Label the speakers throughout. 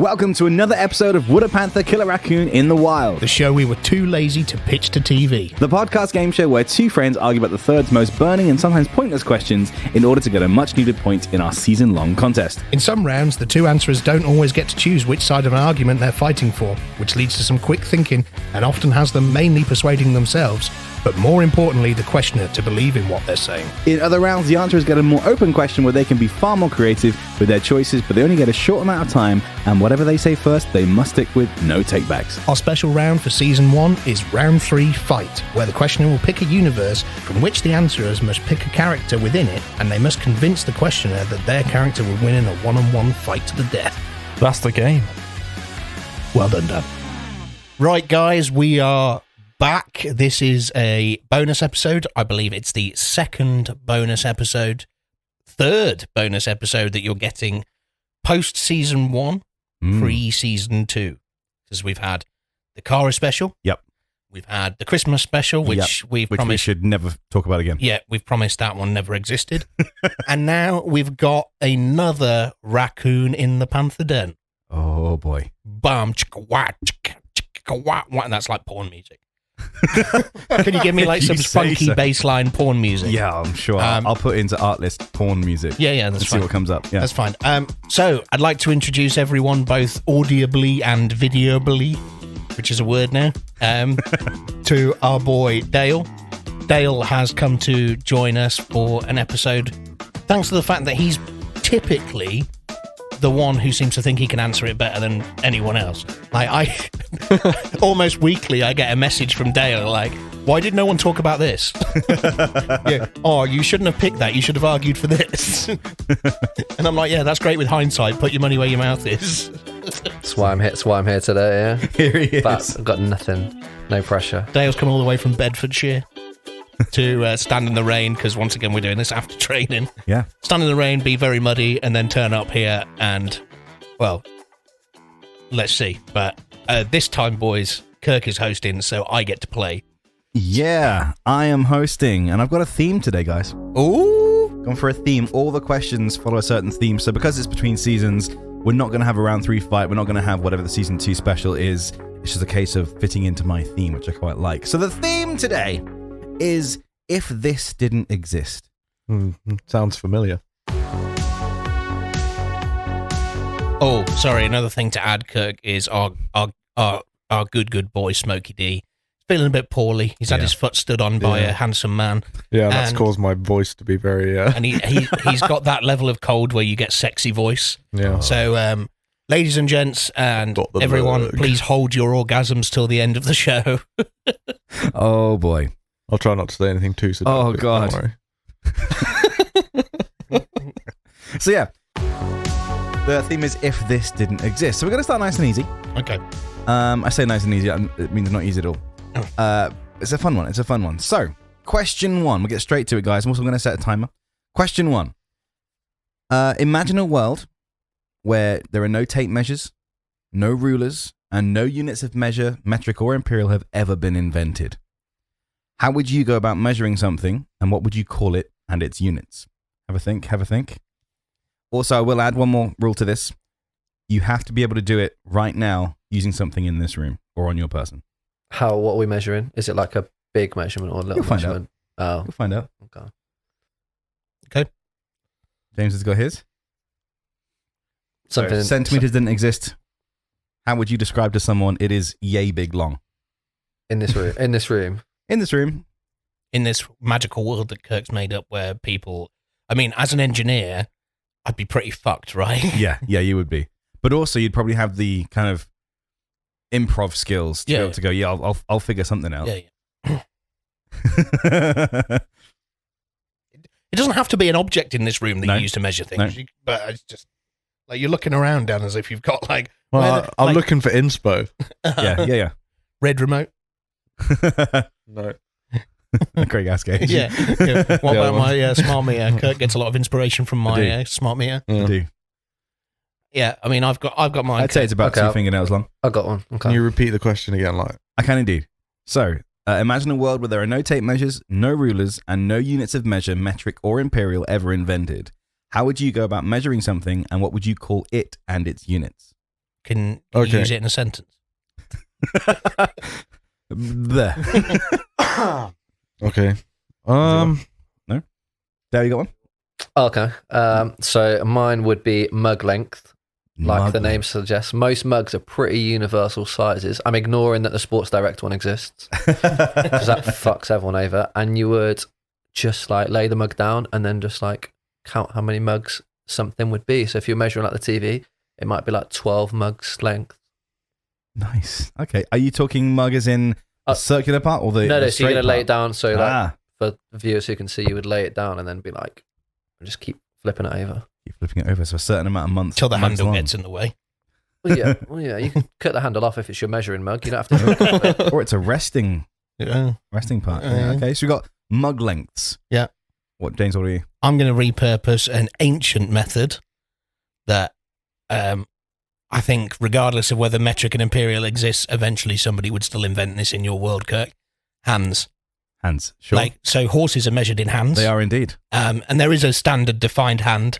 Speaker 1: Welcome to another episode of Would a Panther Kill a Raccoon in the Wild?
Speaker 2: The show we were too lazy to pitch to TV.
Speaker 1: The podcast game show where two friends argue about the third's most burning and sometimes pointless questions in order to get a much-needed point in our season-long contest.
Speaker 2: In some rounds, the two answerers don't always get to choose which side of an argument they're fighting for, which leads to some quick thinking and often has them mainly persuading themselves, but more importantly, the questioner to believe in what they're saying.
Speaker 1: In other rounds, the answerers get a more open question where they can be far more creative with their choices, but they only get a short amount of time, and whatever they say first, they must stick with, no takebacks.
Speaker 2: Our special round for Season 1 is Round 3 Fight, where the questioner will pick a universe from which the answerers must pick a character within it, and they must convince the questioner that their character will win in a one-on-one fight to the death.
Speaker 3: That's the game.
Speaker 2: Well done, Dan. Right, guys, we are back. This is a bonus episode. I believe it's the third bonus episode that you're getting post Season 1, pre-Season 2. Because we've had the Kara special.
Speaker 1: Yep.
Speaker 2: We've had the Christmas special, which we
Speaker 1: should never talk about again.
Speaker 2: Yeah, we've promised that one never existed. And now we've got another Raccoon in the Panther Den.
Speaker 1: Oh, boy.
Speaker 2: Bam, chicka wah, chicka wah, wah. And that's like porn music. Can you give me like some funky bassline porn music?
Speaker 1: Yeah, I'm sure. I'll put into Artlist porn music.
Speaker 2: Yeah, that's fine.
Speaker 1: See what comes up. Yeah,
Speaker 2: that's fine. So I'd like to introduce everyone both audibly and videobly, which is a word now, to our boy Dale. Dale has come to join us for an episode, thanks to the fact that he's typically the one who seems to think he can answer it better than anyone else. Like I almost weekly I get a message from Dale like, why did no one talk about this? Yeah. Oh, you shouldn't have picked that, you should have argued for this. And I'm like, yeah, that's great with hindsight, put your money where your mouth is.
Speaker 4: That's why I'm here today, yeah.
Speaker 1: Here he is.
Speaker 4: But I've got nothing, no pressure.
Speaker 2: Dale's come all the way from Bedfordshire to stand in the rain, because once again we're doing this after training.
Speaker 1: Yeah.
Speaker 2: Stand in the rain, be very muddy, and then turn up here and, well, let's see. But this time, boys, Kirk is hosting, so I get to play.
Speaker 1: Yeah, I am hosting, and I've got a theme today, guys.
Speaker 2: Ooh!
Speaker 1: Gone for a theme. All the questions follow a certain theme, so because it's between seasons, we're not going to have a round 3 fight. We're not going to have whatever the Season 2 special is. It's just a case of fitting into my theme, which I quite like. So the theme today is If This Didn't Exist.
Speaker 3: Sounds familiar.
Speaker 2: Oh, sorry, another thing to add, Kirk, is our good boy, Smokey D. He's feeling a bit poorly. He's had his foot stood on by a handsome man.
Speaker 3: Yeah, that's caused my voice to be very...
Speaker 2: And he's got that level of cold where you get sexy voice.
Speaker 3: Yeah.
Speaker 2: So, ladies and gents, and everyone, please hold your orgasms till the end of the show.
Speaker 1: Oh, boy.
Speaker 3: I'll try not to say anything too seductive.
Speaker 1: Oh, God.
Speaker 3: Don't worry.
Speaker 1: So, yeah. The theme is If This Didn't Exist. So we're going to start nice and easy.
Speaker 2: Okay.
Speaker 1: I say nice and easy. It means not easy at all. It's a fun one. So, question 1. We'll get straight to it, guys. I'm also going to set a timer. Question 1. Imagine a world where there are no tape measures, no rulers, and no units of measure, metric or imperial, have ever been invented. How would you go about measuring something, and what would you call it and its units? Have a think. Also, I will add one more rule to this. You have to be able to do it right now using something in this room or on your person.
Speaker 4: What are we measuring? Is it like a big measurement or a little measurement? Oh.
Speaker 1: You'll find out.
Speaker 2: Okay.
Speaker 1: James has got his.
Speaker 4: Something.
Speaker 1: So, centimeters didn't exist. How would you describe to someone it is yay big long?
Speaker 4: In this room.
Speaker 1: In this room.
Speaker 2: In this magical world that Kirk's made up where people... I mean, as an engineer, I'd be pretty fucked, right?
Speaker 1: Yeah, you would be. But also, you'd probably have the kind of improv skills to be able to go, I'll figure something out.
Speaker 2: Yeah. It doesn't have to be an object in this room that you use to measure things.
Speaker 1: No.
Speaker 2: But it's just... Like, you're looking around, Dan, as if you've got, like...
Speaker 3: Well, I'm looking for inspo.
Speaker 1: Yeah.
Speaker 2: Red remote?
Speaker 3: No.
Speaker 1: Great gas gauge.
Speaker 2: Yeah. What about my smart meter? Kirk gets a lot of inspiration from my smart meter.
Speaker 3: Yeah.
Speaker 1: I do.
Speaker 2: Yeah, I mean, I've got mine.
Speaker 1: I'd say it's about 2 fingernails long.
Speaker 4: I got one. Okay.
Speaker 3: Can you repeat the question again?
Speaker 1: I can indeed. So, imagine a world where there are no tape measures, no rulers, and no units of measure, metric or imperial, ever invented. How would you go about measuring something, and what would you call it and its units?
Speaker 2: Can you use it in a sentence?
Speaker 1: There.
Speaker 3: Okay.
Speaker 1: No? There you got one?
Speaker 4: Okay. So mine would be mug length. Like the name suggests, most mugs are pretty universal sizes. I'm ignoring that the Sports Direct one exists because that fucks everyone over. And you would just like lay the mug down and then just like count how many mugs something would be. So if you're measuring like the TV, it might be like 12 mugs length.
Speaker 1: Nice. Okay. Are you talking mug as in the circular part or the
Speaker 4: No,
Speaker 1: the
Speaker 4: so you're
Speaker 1: straight
Speaker 4: going to lay it
Speaker 1: part?
Speaker 4: down. So like for the viewers who can see, you would lay it down and then be like, just keep flipping it over.
Speaker 1: Keep flipping it over. So a certain amount of months.
Speaker 2: Till the
Speaker 1: months
Speaker 2: handle
Speaker 1: long.
Speaker 2: gets in the way.
Speaker 4: Well, yeah, you can cut the handle off if it's your measuring mug. You don't have to.
Speaker 1: Or it's a resting
Speaker 2: Yeah.
Speaker 1: part.
Speaker 2: Yeah.
Speaker 1: Okay. So we've got mug lengths.
Speaker 2: Yeah.
Speaker 1: What, James, what are you?
Speaker 2: I'm going to repurpose an ancient method that I think, regardless of whether metric and imperial exists, eventually somebody would still invent this in your world, Kirk. Hands.
Speaker 1: Hands. Sure.
Speaker 2: So horses are measured in hands.
Speaker 1: They are indeed.
Speaker 2: And there is a standard defined hand,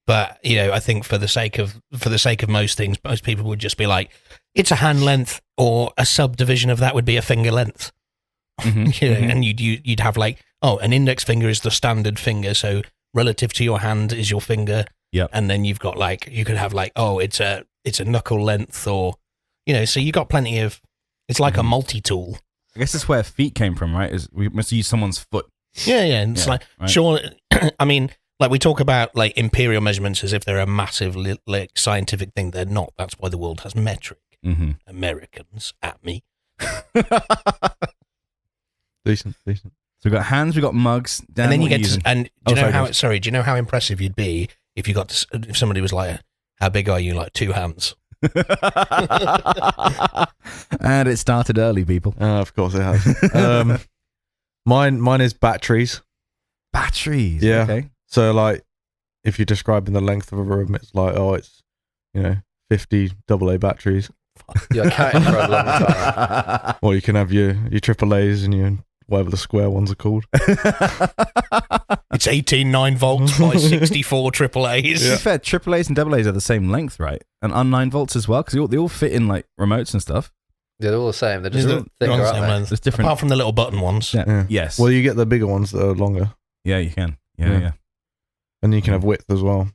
Speaker 2: but I think for the sake of most things, most people would just be like, it's a hand length, or a subdivision of that would be a finger length.
Speaker 1: Mm-hmm.
Speaker 2: And you'd have like, an index finger is the standard finger, so relative to your hand is your finger.
Speaker 1: Yep.
Speaker 2: And then you've got like, you could have like, it's a knuckle length, or so you got plenty of. It's like a multi-tool.
Speaker 1: I guess that's where feet came from, right? Is we must use someone's foot.
Speaker 2: Yeah. It's like,
Speaker 1: right.
Speaker 2: sure. I mean, like we talk about like imperial measurements as if they're a massive like scientific thing. They're not. That's why the world has metric.
Speaker 1: Mm-hmm.
Speaker 2: Americans at me.
Speaker 3: Decent.
Speaker 1: So we've got hands, we've got mugs. Dan,
Speaker 2: And then you
Speaker 1: what are
Speaker 2: get to,
Speaker 1: using?
Speaker 2: and do you know how impressive you'd be if you got to, if somebody was like, how big are you? Like 2 hands.
Speaker 1: And it started early, people.
Speaker 3: Of course it has. Mine is batteries.
Speaker 1: Batteries.
Speaker 3: Yeah.
Speaker 1: Okay.
Speaker 3: So like, if you're describing the length of a room, it's like, it's 50 AA batteries.
Speaker 4: You're counting for a long time.
Speaker 3: Or you can have your AAAs and your whatever the square ones are called.
Speaker 2: It's 18 9-volts by 64 AAAs.
Speaker 1: To be fair, AAAs and AAs are the same length, right? And on 9 volts as well, because they all fit in like remotes and stuff.
Speaker 4: Yeah, they're all the same. They're just
Speaker 2: They're
Speaker 4: thicker,
Speaker 2: on the
Speaker 4: aren't
Speaker 2: same
Speaker 4: they?
Speaker 2: length.
Speaker 1: There's different.
Speaker 2: Apart from the little button ones.
Speaker 1: Yeah. Yes.
Speaker 3: Well, you get the bigger ones that are longer.
Speaker 1: Yeah, you can. Yeah.
Speaker 3: And you can have width as well.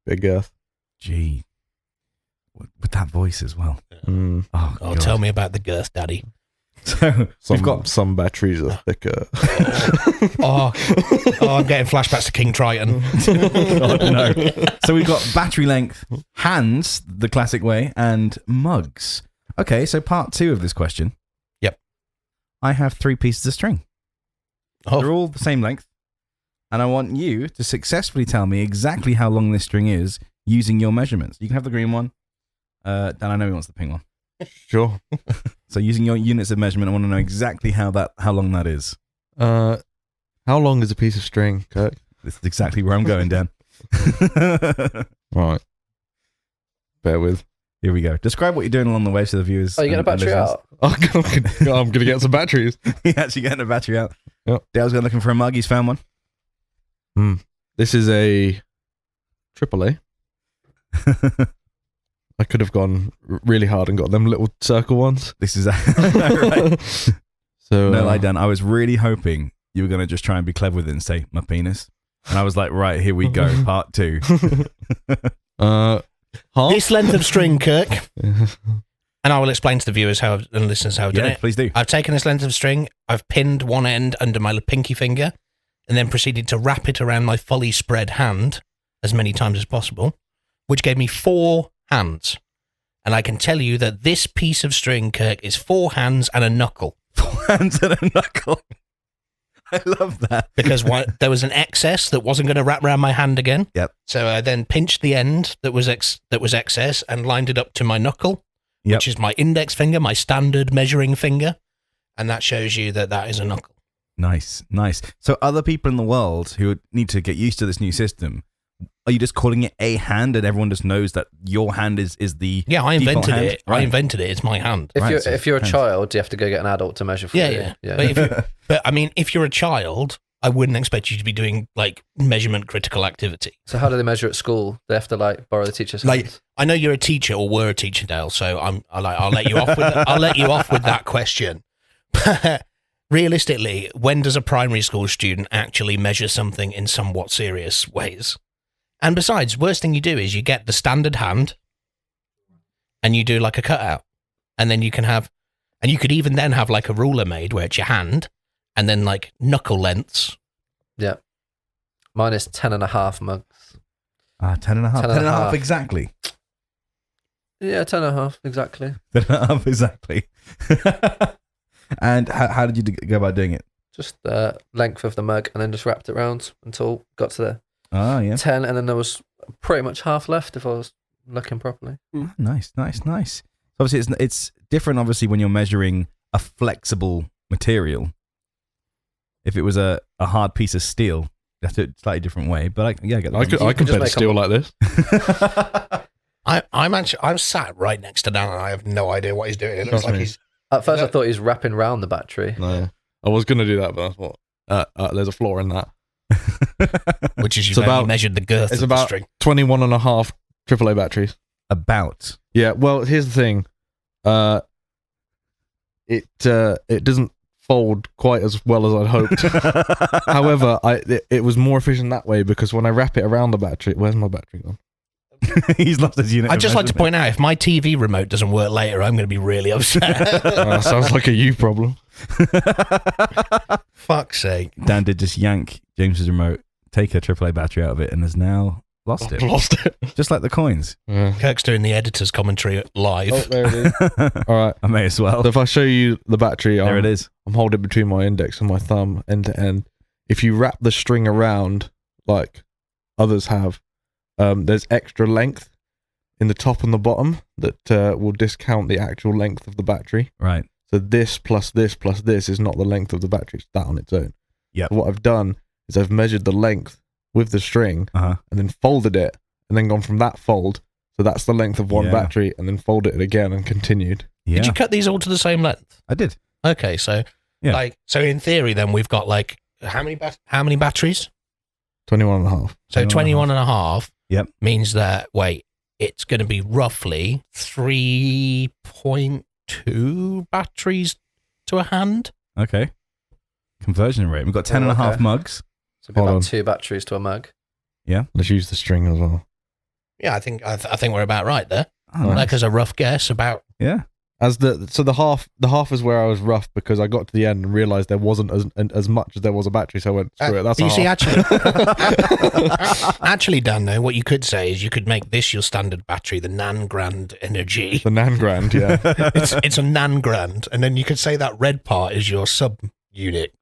Speaker 3: Big girth.
Speaker 1: Gee. With that voice as well.
Speaker 3: Mm.
Speaker 1: Oh,
Speaker 2: Oh,
Speaker 1: God.
Speaker 2: tell me about the girth, Daddy.
Speaker 1: So we've got.
Speaker 3: Some batteries are thicker.
Speaker 2: Oh, I'm getting flashbacks to King Triton.
Speaker 1: God, no. So we've got battery length, hands, the classic way, and mugs. Okay, so part 2 of this question.
Speaker 2: Yep.
Speaker 1: I have 3 pieces of string.
Speaker 2: Oh.
Speaker 1: They're all the same length. And I want you to successfully tell me exactly how long this string is using your measurements. You can have the green one. Dan, I know he wants the pink one.
Speaker 3: Sure.
Speaker 1: So using your units of measurement, I want to know exactly how long that is.
Speaker 3: How long is a piece of string, Kirk?
Speaker 1: This is exactly where I'm going, Dan.
Speaker 3: Right. Bear with.
Speaker 1: Here we go. Describe what you're doing along the way to the viewers.
Speaker 4: Oh, you get a battery out?
Speaker 3: I'm going to get some batteries.
Speaker 1: You're actually getting a battery out.
Speaker 3: Yep.
Speaker 1: Dale's going looking for a mug. He's found one.
Speaker 3: This is a AAA. I could have gone really hard and got them little circle ones.
Speaker 1: This is right.
Speaker 3: So
Speaker 1: No lie, Dan. I was really hoping you were going to just try and be clever with it and say my penis. And I was like, right, here we go. Part 2.
Speaker 3: half.
Speaker 2: This length of string, Kirk, and I will explain to the viewers and listeners how I've done it.
Speaker 1: Please do.
Speaker 2: I've taken this length of string, I've pinned one end under my pinky finger, and then proceeded to wrap it around my fully spread hand as many times as possible, which gave me 4 hands. And I can tell you that this piece of string, Kirk, is 4 hands and a knuckle.
Speaker 1: 4 hands and a knuckle. I love that.
Speaker 2: Because there was an excess that wasn't going to wrap around my hand again.
Speaker 1: Yep.
Speaker 2: So I then pinched the end that was excess and lined it up to my knuckle, which is my index finger, my standard measuring finger. And that shows you that is a knuckle.
Speaker 1: Nice. So other people in the world who need to get used to this new system, are you just calling it a hand and everyone just knows that your hand is the
Speaker 2: Yeah, I
Speaker 1: default
Speaker 2: invented
Speaker 1: hand?
Speaker 2: it.
Speaker 1: Right.
Speaker 2: I invented it. It's my hand.
Speaker 4: If you're a
Speaker 1: hands.
Speaker 4: child, you have to go get an adult to measure for you.
Speaker 2: Yeah. But I mean, if you're a child, I wouldn't expect you to be doing like measurement critical activity.
Speaker 4: So how do they measure at school? They have to like borrow the teacher's
Speaker 2: Like,
Speaker 4: hands?
Speaker 2: I know you're a teacher or were a teacher, Dale. So I'll let you off with I'll let you off with that question. But realistically, when does a primary school student actually measure something in somewhat serious ways? And besides, worst thing you do is you get the standard hand, and you do like a cutout, and then you could even then have like a ruler made where it's your hand, and then like knuckle lengths.
Speaker 4: Yeah. Mine is 10.5 mugs.
Speaker 1: 10.5. 10.5 exactly.
Speaker 4: Yeah, 10.5 exactly.
Speaker 1: 10.5 exactly. And how did you go about doing it?
Speaker 4: Just the length of the mug, and then just wrapped it around until got to the
Speaker 1: Oh, yeah.
Speaker 4: 10, and then there was pretty much half left if I was looking properly.
Speaker 1: Nice. Obviously, it's different, obviously, when you're measuring a flexible material. If it was a hard piece of steel, that's a slightly different way. But I get that.
Speaker 3: I could bend steel like this.
Speaker 2: I'm sat right next to Dan, and I have no idea what he's doing. It looks like he's.
Speaker 4: At first, I thought he was wrapping round the battery.
Speaker 3: No, I was going to do that, but I thought there's a flaw in that.
Speaker 2: Which is you've only measured the girth
Speaker 3: it's
Speaker 2: of the
Speaker 3: about
Speaker 2: string.
Speaker 3: 21.5 AAA batteries.
Speaker 1: About.
Speaker 3: Yeah, well, here's the thing. It doesn't fold quite as well as I'd hoped. However, it was more efficient that way because when I wrap it around the battery, where's my battery gone?
Speaker 1: He's lost his unit.
Speaker 2: I'd just like to point out, if my TV remote doesn't work later, I'm going to be really upset.
Speaker 3: Sounds like a you problem.
Speaker 2: Fuck's sake.
Speaker 1: Dan did just yank James's remote, take a AAA battery out of it, and has now lost it.
Speaker 3: Lost it.
Speaker 1: Just like the coins.
Speaker 3: Yeah.
Speaker 2: Kirk's doing the editor's commentary live.
Speaker 3: Oh, there it is. All right.
Speaker 1: I may as well.
Speaker 3: So if I show you the battery,
Speaker 1: There it is.
Speaker 3: I'm holding it between my index and my thumb, end to end. If you wrap the string around, like others have, there's extra length in the top and the bottom that will discount the actual length of the battery.
Speaker 1: Right.
Speaker 3: So this plus this plus this is not the length of the battery, it's that on its own.
Speaker 1: Yeah.
Speaker 3: So what I've done is I've measured the length with the string and then folded it and then gone from that fold. So that's the length of one battery and then folded it again and continued.
Speaker 1: Yeah.
Speaker 2: Did you cut these all to the same length?
Speaker 1: I did.
Speaker 2: Okay, so so in theory then we've got like how many batteries?
Speaker 3: 21.5.
Speaker 2: So 21.5
Speaker 1: Yep.
Speaker 2: means that it's going to be roughly 3.2 batteries to a hand.
Speaker 1: Okay. Conversion rate. We've got 10.5 mugs.
Speaker 4: So it'd be about 2 batteries to a mug.
Speaker 1: Yeah.
Speaker 3: Let's use the string as well.
Speaker 2: Yeah, I think we're about right there.
Speaker 1: Oh,
Speaker 2: Like
Speaker 1: nice.
Speaker 2: as a rough guess about.
Speaker 1: Yeah.
Speaker 3: The half is where I was rough because I got to the end and realized there wasn't as much as there was a battery, so I went screw it. That's
Speaker 2: you see,
Speaker 3: half.
Speaker 2: actually, Dan, though, what you could say is you could make this your standard battery, the Nangrand Energy.
Speaker 3: The Nangrand, yeah.
Speaker 2: it's a Nangrand, and then you could say that red part is your sub unit.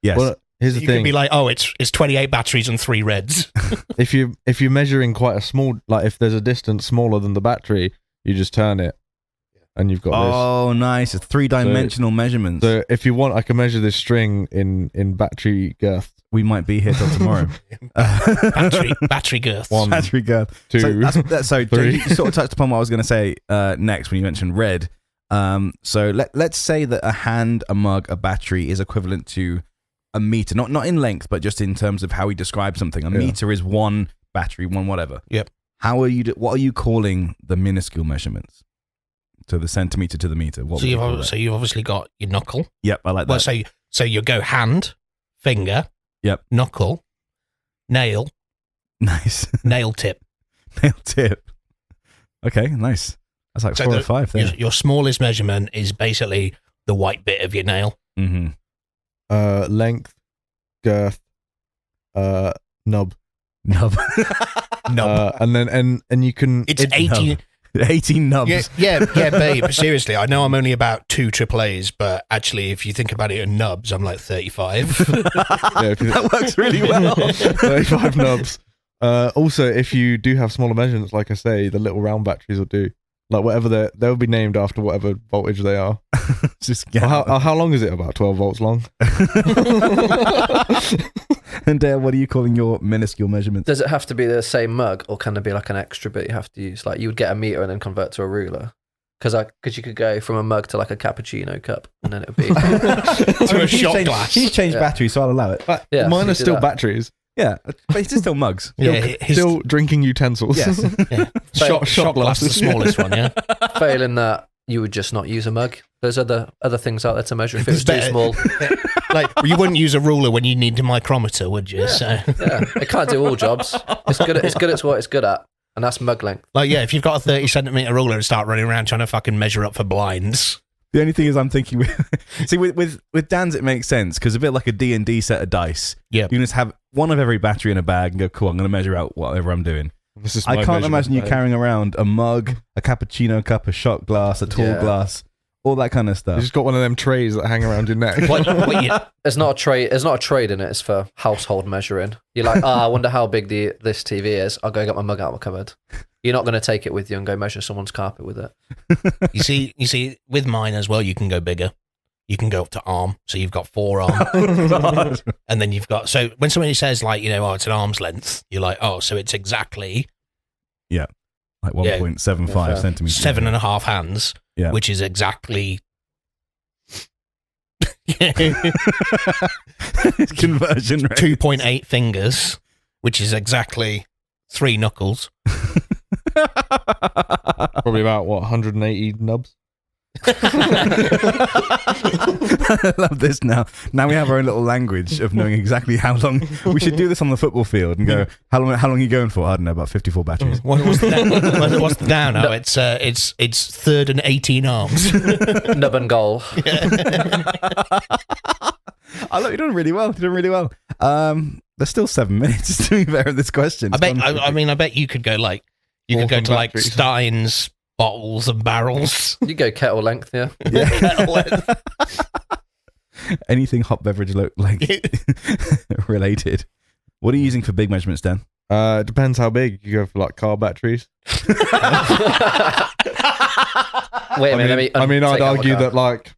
Speaker 1: Yes.
Speaker 3: Well, here's the
Speaker 2: You
Speaker 3: thing.
Speaker 2: could be like, it's 28 batteries and 3 reds.
Speaker 3: If you're measuring quite a small, like if there's a distance smaller than the battery, you just turn it, and you've got this.
Speaker 1: Oh, nice. It's 3-dimensional measurements.
Speaker 3: So if you want, I can measure this string in battery girth.
Speaker 1: We might be here till tomorrow.
Speaker 2: battery girth.
Speaker 3: 1,
Speaker 1: Battery girth.
Speaker 3: 2,
Speaker 1: So
Speaker 3: 3.
Speaker 1: you sort of touched upon what I was going to say next when you mentioned red. So let's say that a mug, a battery is equivalent to a meter, not in length, but just in terms of how we describe something. A meter is one battery, one whatever.
Speaker 2: Yep.
Speaker 1: What are you calling the minuscule measurements? So the centimeter to the meter.
Speaker 2: So you've obviously got your knuckle.
Speaker 1: Yep, I like that.
Speaker 2: Well, so you go hand, finger.
Speaker 1: Yep.
Speaker 2: Knuckle, nail.
Speaker 1: Nice.
Speaker 2: Nail tip.
Speaker 1: Nail tip. Okay, nice. That's like 4 or 5 there.
Speaker 2: Your smallest measurement is basically the white bit of your nail.
Speaker 1: Mm-hmm.
Speaker 3: Length, girth, nub.
Speaker 1: Nub.
Speaker 2: Nub.
Speaker 3: And then and you can.
Speaker 2: It's 18.
Speaker 1: 18 nubs.
Speaker 2: Yeah, babe. Seriously, I know I'm only about 2 AAAs, but actually, if you think about it in nubs, I'm like 35.
Speaker 1: That works really well.
Speaker 3: 35 nubs. Also, if you do have smaller measurements, like I say, the little round batteries will do. Like whatever they'll be named after whatever voltage they are.
Speaker 1: Just
Speaker 3: how long is it? About 12 volts long.
Speaker 1: And Dale, what are you calling your minuscule measurements?
Speaker 4: Does it have to be the same mug, or can there be like an extra bit you have to use? Like you would get a meter and then convert to a ruler. Because you could go from a mug to like a cappuccino cup, and then it would be
Speaker 2: To a shot
Speaker 1: changed,
Speaker 2: glass.
Speaker 1: He's changed batteries, so I'll allow it.
Speaker 3: But
Speaker 4: Yeah,
Speaker 3: mine
Speaker 4: you
Speaker 3: are
Speaker 4: do
Speaker 3: still
Speaker 4: that.
Speaker 3: batteries.
Speaker 1: Yeah, but it's still mugs.
Speaker 2: Yeah,
Speaker 3: Still drinking utensils.
Speaker 1: Yes.
Speaker 2: yeah. Shot glass is the smallest one, yeah.
Speaker 4: failing that. You would just not use a mug. There's other things out there to measure if it was too
Speaker 2: There's
Speaker 4: small.
Speaker 2: Like, you wouldn't use a ruler when you need a micrometer, would you? So,
Speaker 4: Yeah, it can't do all jobs. It's good at what it's good at, and that's mug length.
Speaker 2: like, yeah, if you've got a 30 centimeter ruler and start running around trying to fucking measure up for blinds.
Speaker 1: The only thing is, I'm thinking with Dan's, it makes sense because a bit like a D&D set of dice.
Speaker 2: Yeah.
Speaker 1: You can just have one of every battery in a bag and go, cool, I'm going to measure out whatever I'm doing.
Speaker 3: This is
Speaker 1: I
Speaker 3: my
Speaker 1: can't
Speaker 3: measurement
Speaker 1: imagine you
Speaker 3: bag.
Speaker 1: carrying around a mug, a cappuccino cup, a shot glass, a tall
Speaker 4: Yeah.
Speaker 1: glass, all that kind of
Speaker 3: You
Speaker 1: stuff.
Speaker 3: just got one of them trays that hang around your neck.
Speaker 2: What you,
Speaker 4: There's not a trade. There's not a trade in it. It's for household measuring. You're like, I wonder how big this TV is. I'll go get my mug out of my cupboard. You're not going to take it with you and go measure someone's carpet with it.
Speaker 2: you see, with mine as well, you can go bigger. You can go up to arm, so you've got forearm, and then you've got. So when somebody says like, oh, it's an arm's length, you're like, oh, so it's exactly
Speaker 1: Like 1.75
Speaker 4: Yeah.
Speaker 1: centimeters.
Speaker 2: 7.5 hands,
Speaker 1: Yeah.
Speaker 2: which is exactly.
Speaker 1: Conversion rate.
Speaker 2: 2.8 fingers, which is exactly 3 knuckles.
Speaker 3: Probably about, 180 nubs?
Speaker 1: I love this now. Now we have our own little language of knowing exactly how long. We should do this on the football field and go, how long are you going for? I don't know, about 54 batteries.
Speaker 2: What's the down? Oh, it's third and 18 arms.
Speaker 4: Nub and goal.
Speaker 1: I look, you're doing really well. There's still 7 minutes to be fair in this question.
Speaker 2: I bet you could go like you could go
Speaker 3: Orphan
Speaker 2: to like
Speaker 3: batteries.
Speaker 2: Stein's bottles and barrels.
Speaker 4: You go kettle length, yeah.
Speaker 1: Anything hot beverage related. What are you using for big measurements, Dan?
Speaker 3: It depends how big. You go for like car batteries.
Speaker 4: Wait a minute.
Speaker 3: I'd argue that like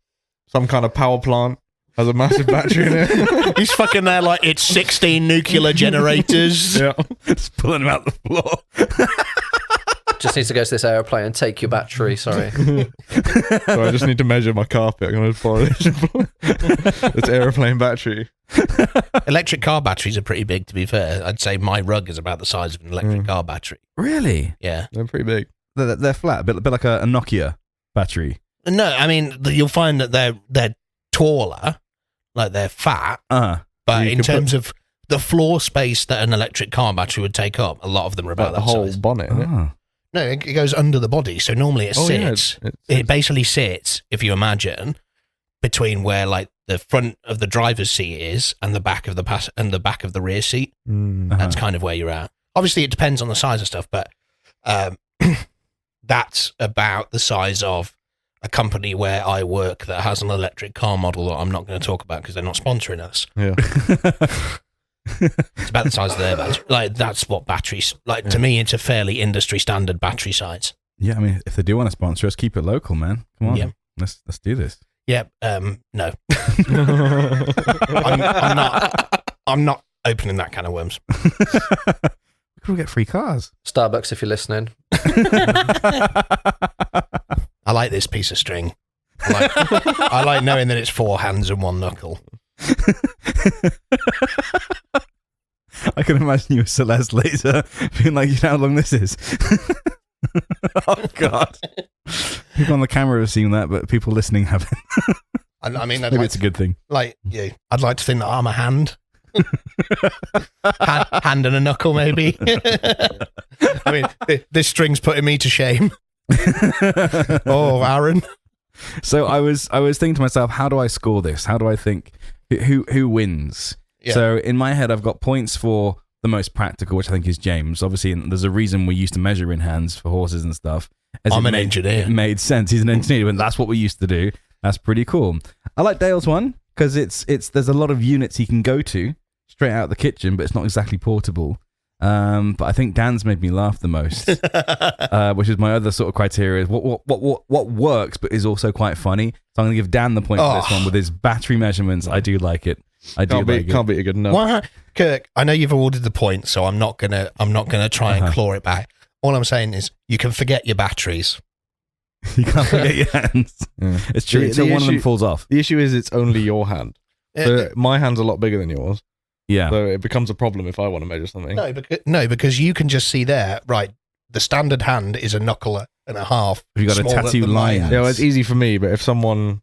Speaker 3: some kind of power plant has a massive battery in it.
Speaker 2: He's fucking there like it's 16 nuclear generators.
Speaker 3: Yeah.
Speaker 1: Just pulling them out the floor.
Speaker 4: just needs to go to this aeroplane and take your battery. Sorry.
Speaker 3: So I just need to measure my carpet. I'm going to borrow this aeroplane battery.
Speaker 2: Electric car batteries are pretty big, to be fair. I'd say my rug is about the size of an electric car battery.
Speaker 1: Really?
Speaker 2: Yeah.
Speaker 3: They're pretty big.
Speaker 1: They're flat, a bit like a Nokia battery.
Speaker 2: No, I mean, you'll find that they're taller, like they're fat, but
Speaker 3: You
Speaker 2: in
Speaker 3: could
Speaker 2: terms of the floor space that an electric car battery would take up, a lot of them are about
Speaker 3: About the
Speaker 2: that
Speaker 3: whole
Speaker 2: size.
Speaker 3: bonnet, isn't it?
Speaker 1: Ah.
Speaker 2: No, it goes under the body, so normally it sits.
Speaker 3: Yeah,
Speaker 2: It basically sits, if you imagine, between where like the front of the driver's seat is and the back of the rear seat. That's kind of where you're at. Obviously, it depends on the size of stuff, but that's about the size of a company where I work that has an electric car model that I'm not going to talk about because they're not sponsoring us.
Speaker 3: Yeah.
Speaker 2: It's about the size of their battery. Like, that's what batteries, like, to me, it's a fairly industry standard battery size.
Speaker 1: Yeah, I mean, if they do want to sponsor us, keep it local, man. Come on,
Speaker 2: Yeah.
Speaker 1: let's do this.
Speaker 2: Yeah, no. I'm not opening that can of worms.
Speaker 1: We could all get free cars.
Speaker 4: Starbucks, if you're listening.
Speaker 2: I like this piece of string. I like knowing that it's 4 hands and 1 knuckle.
Speaker 1: I can imagine you with Celeste later being like, you know how long this is? Oh, God. People on the camera have seen that, but people listening haven't.
Speaker 2: I mean,
Speaker 1: Maybe it's a good thing.
Speaker 2: I'd like to think that I'm a hand. Hand and a knuckle, maybe. I mean, this string's putting me to shame. Oh, Aaron.
Speaker 1: So I was thinking to myself, how do I score this? How do I think who wins?
Speaker 2: Yeah.
Speaker 1: So in my head, I've got points for the most practical, which I think is James. Obviously, there's a reason we used to measure in hands for horses and stuff.
Speaker 2: I'm an engineer.
Speaker 1: It made sense. He's an engineer, and that's what we used to do. That's pretty cool. I like Dale's one because there's a lot of units he can go to straight out of the kitchen, but it's not exactly portable. But I think Dan's made me laugh the most, which is my other sort of criteria. Is what works, but is also quite funny. So I'm going to give Dan the point for this one with his battery measurements. I do like it.
Speaker 3: Can't beat a good enough.
Speaker 2: Well, Kirk, I know you've awarded the point, so I'm not gonna try and claw it back. All I'm saying is you can forget your batteries.
Speaker 1: You can't forget your hands.
Speaker 3: Yeah.
Speaker 1: It's true. Until one of them falls off.
Speaker 3: The issue is it's only your hand. So my hand's a lot bigger than yours.
Speaker 1: Yeah.
Speaker 3: So it becomes a problem if I want to measure something.
Speaker 2: No, because you can just see there, right, the standard hand is a knuckle and a half.
Speaker 1: If you got a
Speaker 2: smaller
Speaker 1: tattoo
Speaker 2: than my
Speaker 1: line.
Speaker 2: hand.
Speaker 3: Yeah, well, it's easy for me, but if someone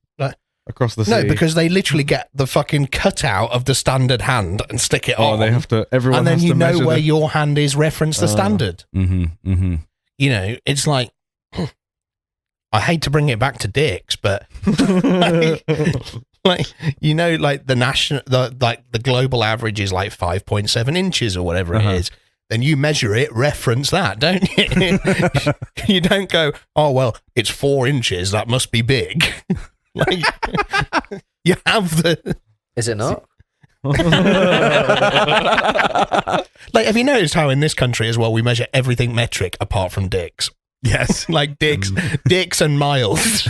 Speaker 3: across the sea...
Speaker 2: No, because they literally get the fucking cutout of the standard hand and stick it on.
Speaker 3: they have to... Everyone
Speaker 2: and then
Speaker 3: has
Speaker 2: you
Speaker 3: to
Speaker 2: know
Speaker 3: measure
Speaker 2: where your hand is, reference the standard.
Speaker 1: Mm-hmm. Mm-hmm.
Speaker 2: You know, it's like... I hate to bring it back to dicks, but... like, you know, like the global average is like 5.7 inches or whatever it is. Then you measure it, reference that, don't you? You don't go, oh, well, it's 4 inches. That must be big. Like, you have the...
Speaker 4: Is it not?
Speaker 2: Like, have you noticed how in this country as well, we measure everything metric apart from dicks?
Speaker 1: Yes.
Speaker 2: Like dicks and miles.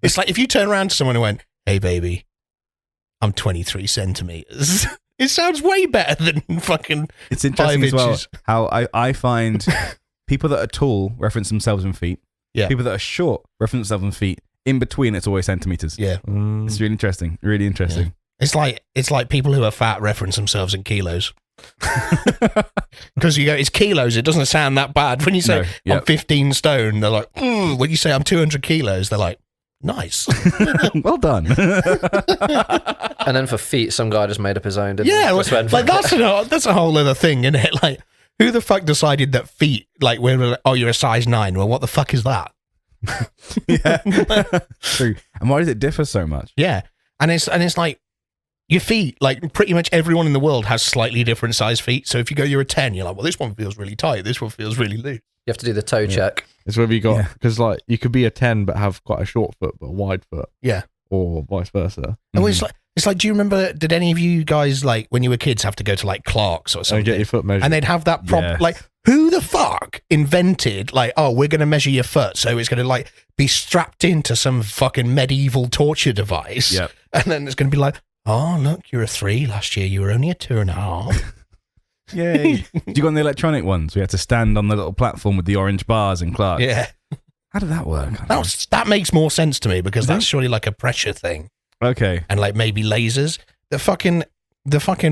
Speaker 2: It's like if you turn around to someone and went, hey, baby, I'm 23 centimeters. It sounds way better than fucking
Speaker 1: It's interesting
Speaker 2: 5
Speaker 1: as well
Speaker 2: inches.
Speaker 1: how I find people that are tall reference themselves in feet.
Speaker 2: Yeah.
Speaker 1: People that are short reference themselves in feet. In between, it's always centimeters.
Speaker 2: Yeah.
Speaker 1: It's really interesting. Really interesting.
Speaker 2: It's like people who are fat reference themselves in kilos. Because you go, it's kilos. It doesn't sound that bad. When you say I'm 15 stone, they're like, when you say I'm 200 kilos, they're like, nice.
Speaker 1: Well done.
Speaker 4: And then for feet, some guy just made up his own, didn't he?
Speaker 2: Yeah,
Speaker 4: Just went,
Speaker 2: like that's a whole other thing, isn't it? Like, who the fuck decided that feet, like, you're a size 9? Well, what the fuck is that?
Speaker 1: Yeah. True. And why does it differ so much?
Speaker 2: Yeah. And it's like your feet, like pretty much everyone in the world has slightly different size feet. So if you go, you're a 10, you're like, well, this one feels really tight. This one feels really loose.
Speaker 4: You have to do the toe check.
Speaker 3: It's whether you got... Because, like, you could be a 10 but have quite a short foot but a wide foot.
Speaker 2: Yeah.
Speaker 3: Or vice versa.
Speaker 2: And it's like, do you remember, did any of you guys, like, when you were kids, have to go to, like, Clark's or something?
Speaker 3: And get your foot measured.
Speaker 2: And they'd have that problem.
Speaker 1: Yes.
Speaker 2: Like, who the fuck invented, like, oh, we're going to measure your foot, so it's going to, like, be strapped into some fucking medieval torture device.
Speaker 1: Yep.
Speaker 2: And then it's going to be like, oh, look, you're a 3. Last year you were only a 2.5.
Speaker 1: Yay. Did you go on the electronic ones? We had to stand on the little platform with the orange bars in Clark.
Speaker 2: Yeah.
Speaker 1: How did that work?
Speaker 2: That makes more sense to me because that's surely like a pressure thing.
Speaker 1: Okay.
Speaker 2: And like maybe lasers. The fucking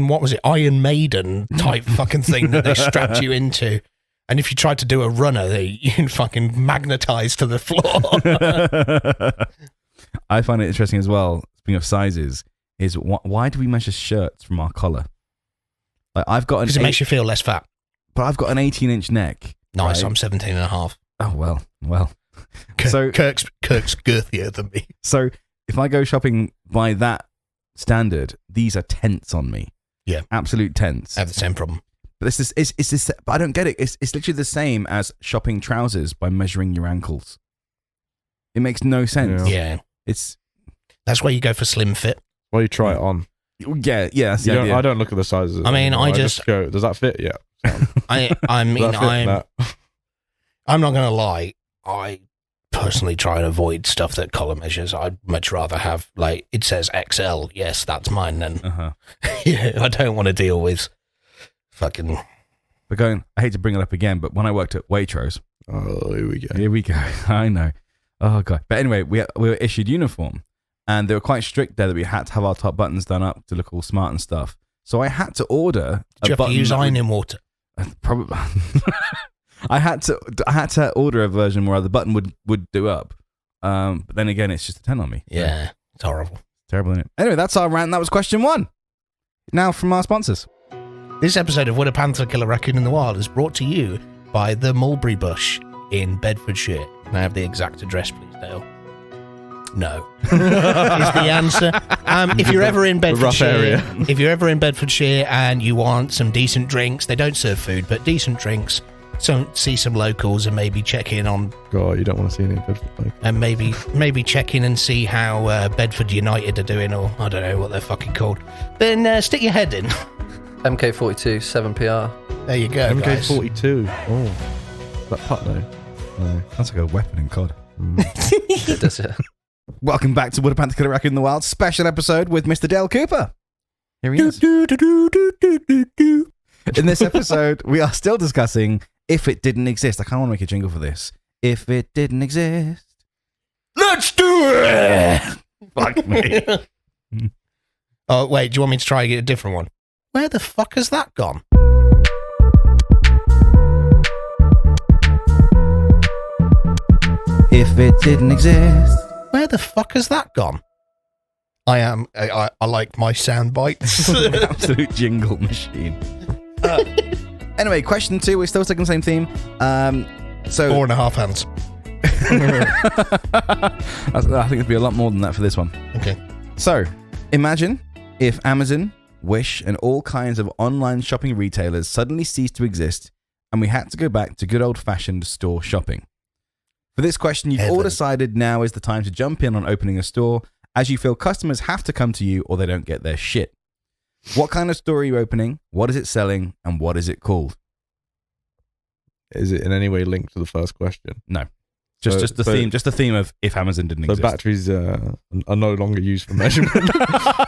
Speaker 2: what was it? Iron Maiden type fucking thing that they strapped you into. And if you tried to do a runner, you fucking magnetized to the floor.
Speaker 1: I find it interesting as well, speaking of sizes, is why do we measure shirts from our collar? Like I've got
Speaker 2: because it makes you feel less fat.
Speaker 1: But I've got an 18-inch neck.
Speaker 2: Nice,
Speaker 1: right?
Speaker 2: I'm 17.5.
Speaker 1: Oh, well. So
Speaker 2: Kirk's girthier than me.
Speaker 1: So if I go shopping by that standard, these are tents on me.
Speaker 2: Yeah.
Speaker 1: Absolute tents.
Speaker 2: I have the same problem.
Speaker 1: But it's this, but I don't get it. It's literally the same as shopping trousers by measuring your ankles. It makes no sense.
Speaker 2: Yeah. That's why you go for slim fit.
Speaker 3: Well, you try it on.
Speaker 1: Yeah, that's the idea.
Speaker 3: I don't look at the sizes.
Speaker 2: I mean, I
Speaker 3: just go, does that fit? Yeah.
Speaker 2: I mean, I'm not going to lie. I personally try and avoid stuff that collar measures. I'd much rather have, like, it says XL. Yes, that's mine then. Yeah, I don't want to deal with fucking...
Speaker 1: But I hate to bring it up again, but when I worked at Waitrose...
Speaker 3: Oh, here we go.
Speaker 1: Here we go. I know. Oh, God. But anyway, we were issued uniform. And they were quite strict there that we had to have our top buttons done up to look all smart and stuff. So I had to order
Speaker 2: Did you have to use iron in water?
Speaker 1: Probably. I had to order a version where the button would do up. But then again, it's just a 10 on me.
Speaker 2: Yeah, it's horrible.
Speaker 1: Terrible, isn't it? Anyway, that's our rant. That was question 1. Now from our sponsors.
Speaker 2: This episode of Would a Panther Kill a Raccoon in the Wild is brought to you by the Mulberry Bush in Bedfordshire. Can I have the exact address, please, Dale? No, is the answer. If you're ever in Bedfordshire, and you want some decent drinks, they don't serve food, but decent drinks. So see some locals and maybe check in on.
Speaker 3: God, you don't want to see any Bedford locals.
Speaker 2: And maybe check in and see how Bedford United are doing, or I don't know what they're fucking called. Then stick your head in.
Speaker 4: MK42 7PR.
Speaker 2: There you go,
Speaker 3: MK42. Oh, that Putney. No,
Speaker 1: sounds like a weapon in COD.
Speaker 4: It does, yeah.
Speaker 1: Welcome back to Would a Panther Kill a Raccoon in the Wild special episode with Mr. Dale Cooper. Here he is. In this episode, we are still discussing If It Didn't Exist. I kind of want to make a jingle for this. If it didn't exist. Fuck me.
Speaker 2: Oh, wait, do you want me to try and get a different one? Where the fuck has that gone?
Speaker 1: If it didn't exist.
Speaker 2: Where the fuck has that gone? I like my sound bites.
Speaker 1: Absolute jingle machine. Anyway, question 2. We're still sticking the same theme. So
Speaker 2: 4.5 hands.
Speaker 1: I think it'd be a lot more than that for this one.
Speaker 2: Okay.
Speaker 1: So, imagine if Amazon, Wish, and all kinds of online shopping retailers suddenly ceased to exist and we had to go back to good old-fashioned store shopping. For this question, you've all decided now is the time to jump in on opening a store, as you feel customers have to come to you or they don't get their shit. What kind of store are you opening? What is it selling? And what is it called?
Speaker 3: Is it in any way linked to the first question?
Speaker 1: No. Just the theme of if Amazon didn't exist.
Speaker 3: So batteries are no longer used for measurement.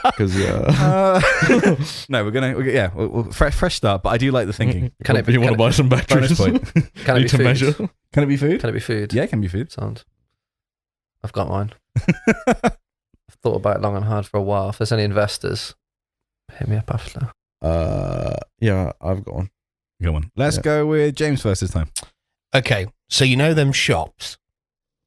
Speaker 3: Because
Speaker 1: no, we'll fresh start. But I do like the thinking.
Speaker 3: You want to buy some batteries?
Speaker 4: Can it be food?
Speaker 3: Measure?
Speaker 1: Can it be food?
Speaker 4: Can it be food?
Speaker 1: Yeah, it can be food.
Speaker 4: Sound. I've got mine. I've thought about it long and hard for a while. If there's any investors, hit me up after.
Speaker 3: Yeah, I've got one.
Speaker 1: Good one. Let's go with James first this time.
Speaker 2: Okay, so you know them shops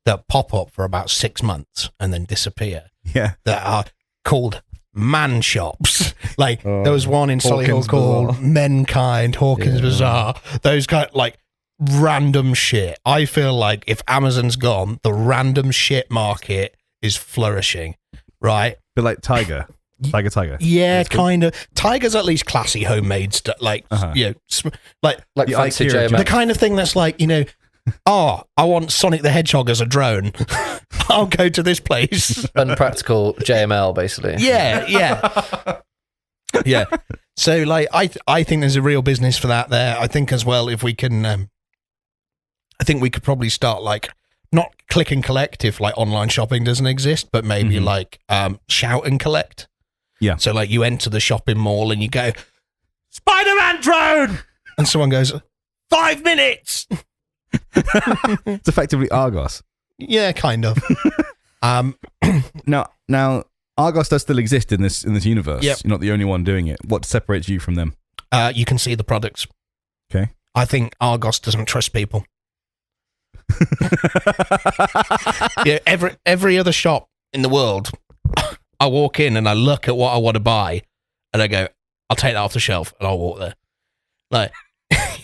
Speaker 2: that pop up for about 6 months and then disappear?
Speaker 1: Yeah.
Speaker 2: That are called man shops. Like, there was one in Solihull
Speaker 3: Hawkins
Speaker 2: called
Speaker 3: Bazaar.
Speaker 2: Menkind, Hawkins Bazaar. Those kind of, like, random shit. I feel like if Amazon's gone, the random shit market is flourishing, right?
Speaker 1: Bit like Tiger. Tiger.
Speaker 2: Yeah, kind of. Tiger's at least classy homemade stuff, like, you know, like
Speaker 4: the
Speaker 1: IKEA
Speaker 4: fancy JML.
Speaker 2: the kind of thing that's like, you know, I want Sonic the Hedgehog as a drone. I'll go to this place.
Speaker 4: Unpractical JML, basically.
Speaker 2: Yeah. So, like, I think there's a real business for that there. I think as well, if we can, I think we could probably start, like, not click and collect if, like, online shopping doesn't exist, but maybe like shout and collect.
Speaker 1: Yeah.
Speaker 2: So, like, you enter the shopping mall and you go, Spider-Man drone! And someone goes, 5 minutes!
Speaker 1: It's effectively Argos.
Speaker 2: Yeah, kind of.
Speaker 1: Now Argos does still exist in this universe.
Speaker 2: Yep.
Speaker 1: You're not the only one doing it. What separates you from them?
Speaker 2: You can see the products.
Speaker 1: Okay.
Speaker 2: I think Argos doesn't trust people. Yeah, every other shop in the world, I walk in and I look at what I want to buy, and I go, "I'll take that off the shelf," and I'll walk there. Like,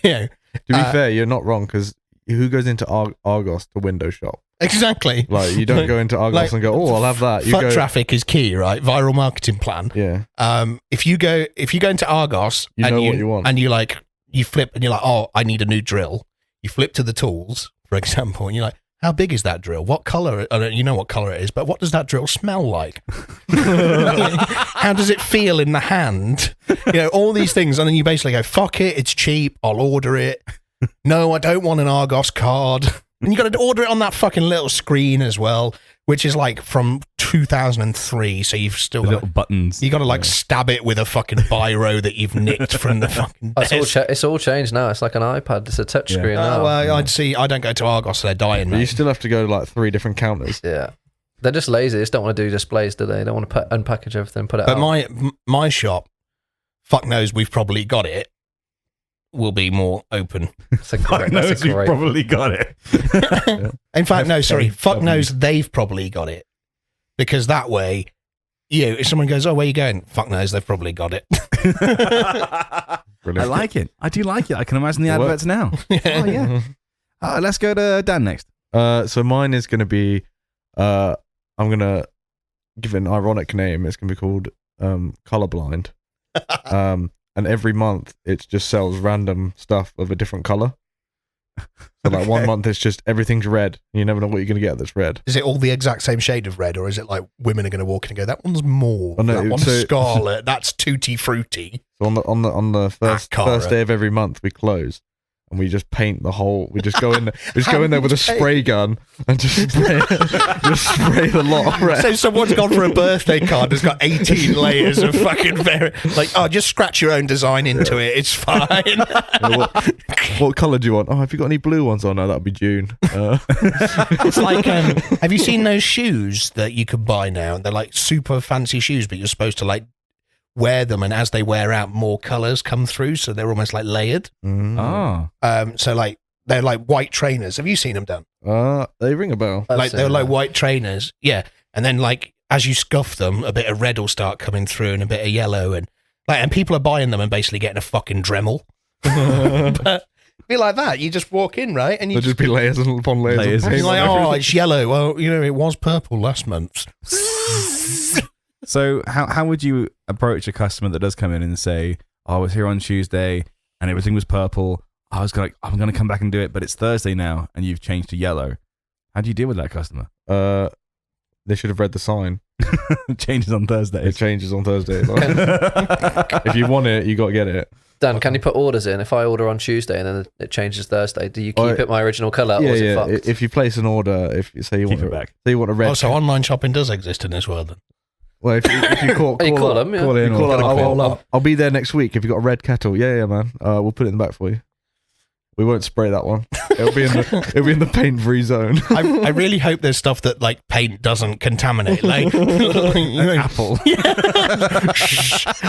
Speaker 2: you know.
Speaker 3: To be fair, you're not wrong, because who goes into Argos to window shop?
Speaker 2: Exactly.
Speaker 3: Like, you don't go into Argos and go, "Oh, I'll have that." You
Speaker 2: Foot
Speaker 3: go,
Speaker 2: traffic is key, right? Viral marketing plan.
Speaker 3: yeah.
Speaker 2: If you go into Argos,
Speaker 3: You
Speaker 2: and
Speaker 3: know what you want.
Speaker 2: and you flip, and you're like, "Oh, I need a new drill." You flip to the tools, for example, and you're like, how big is that drill? What color? You know what color it is, but what does that drill smell like? How does it feel in the hand? You know, all these things. And then you basically go, fuck it, it's cheap, I'll order it. No, I don't want an Argos card. And you got to order it on that fucking little screen as well, which is like from 2003. So you've still got
Speaker 1: Little buttons.
Speaker 2: you got to like stab it with a fucking biro that you've nicked from the fucking desk.
Speaker 4: It's all changed now. It's like an iPad. It's a touchscreen now.
Speaker 2: Well, I don't go to Argos, they're dying,
Speaker 3: But you
Speaker 2: mate.
Speaker 3: still have to go to like 3 different counters.
Speaker 4: Yeah. They're just lazy. They just don't want to do displays, do they? They don't want to unpackage everything, put it
Speaker 2: But
Speaker 4: out.
Speaker 2: my shop, fuck knows we've probably got it, will be more open.
Speaker 4: That's a great, that's a
Speaker 1: We've
Speaker 4: great
Speaker 1: probably got it.
Speaker 2: In fact, no, sorry, fuck knows they've probably got it. Because that way, if someone goes, oh, where you going? Fuck knows they've probably got it.
Speaker 1: I like it. I do like it. I can imagine the adverts now. Oh, yeah. Let's go to Dan next.
Speaker 3: So mine is going to be, I'm going to give it an ironic name. It's going to be called Colorblind. And every month it just sells random stuff of a different color. So like one month it's just everything's red. You never know what you're going to get that's red.
Speaker 2: Is it all the exact same shade of red, or is it like women are going to walk in and go, that one's mauve,
Speaker 3: Oh, no,
Speaker 2: that one's
Speaker 3: so-
Speaker 2: scarlet, that's tutti frutti?
Speaker 3: So on the first day of every month we close, and we just paint the whole. We just go in. We just go in there with a spray gun and just spray the lot of red.
Speaker 2: So someone's gone for a birthday card that's got 18 layers of fucking just scratch your own design into it. It's fine.
Speaker 3: What colour do you want? Oh, have you got any blue ones? Oh no, that'll be June.
Speaker 2: It's like, have you seen those shoes that you can buy now? They're like super fancy shoes, but you're supposed to like wear them, and as they wear out, more colours come through, so they're almost like layered. So like they're like white trainers. Have you seen them done?
Speaker 3: They ring a bell.
Speaker 2: Like they're like white trainers, yeah. And then like as you scuff them, a bit of red will start coming through and a bit of yellow, and people are buying them and basically getting a fucking Dremel. But be like that, you just walk in, right? And
Speaker 3: there'll just be layers upon layers.
Speaker 2: You're like, oh, it's yellow. Well, it was purple last month.
Speaker 1: So how would you approach a customer that does come in and say, oh, I was here on Tuesday and everything was purple. I'm gonna come back and do it, but it's Thursday now and you've changed to yellow. How do you deal with that customer?
Speaker 3: They should have read the sign.
Speaker 1: It changes on Thursday.
Speaker 3: It changes on Thursday. If you want it, you got to get it.
Speaker 4: Dan, can you put orders in? If I order on Tuesday and then it changes Thursday, do you keep it my original colour, or is it fucked?
Speaker 3: If you place an order, if you say you want it back, say you want a red.
Speaker 2: Oh, so online shopping does exist in this world then?
Speaker 3: Well, if you call
Speaker 4: them,
Speaker 3: call in, I'll be there next week. If you got a red kettle, yeah, man, we'll put it in the back for you. We won't spray that one. It'll be in the paint-free zone.
Speaker 2: I really hope there's stuff that like paint doesn't contaminate, like
Speaker 1: apple.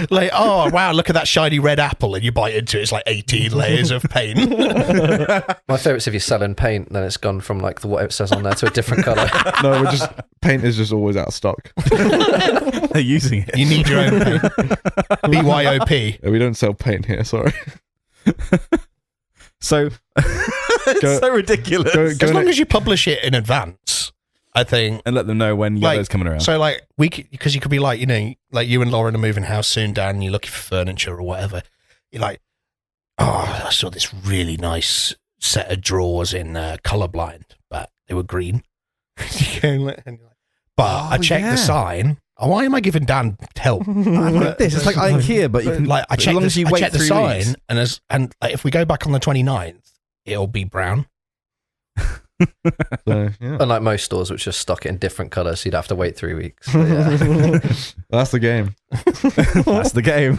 Speaker 2: Like, oh wow, look at that shiny red apple, and you bite into it, it's like 18 layers of paint.
Speaker 4: My favourite's if you're selling paint, then it's gone from like what it says on there to a different colour.
Speaker 3: No, paint is just always out of stock.
Speaker 1: They're using it.
Speaker 2: You need your own paint. BYOP.
Speaker 3: We don't sell paint here. Sorry.
Speaker 1: So it's so ridiculous.
Speaker 2: As long as you publish it in advance, I think,
Speaker 1: and let them know when yellow's coming around.
Speaker 2: So like because you could be like, like you and Lauren are moving house soon, Dan, and you're looking for furniture or whatever. You're like, oh, I saw this really nice set of drawers in Colorblind, but they were green. But I checked the sign. Oh, why am I giving Dan help?
Speaker 1: I'm like this. It's like IKEA, but you can
Speaker 2: like I checked the sign,
Speaker 1: weeks.
Speaker 2: and like, if we go back on the 29th, it'll be brown.
Speaker 3: So, yeah.
Speaker 4: Unlike most stores, which just stock it in different colours, so you'd have to wait 3 weeks. But yeah.
Speaker 3: That's the game.
Speaker 1: That's the game.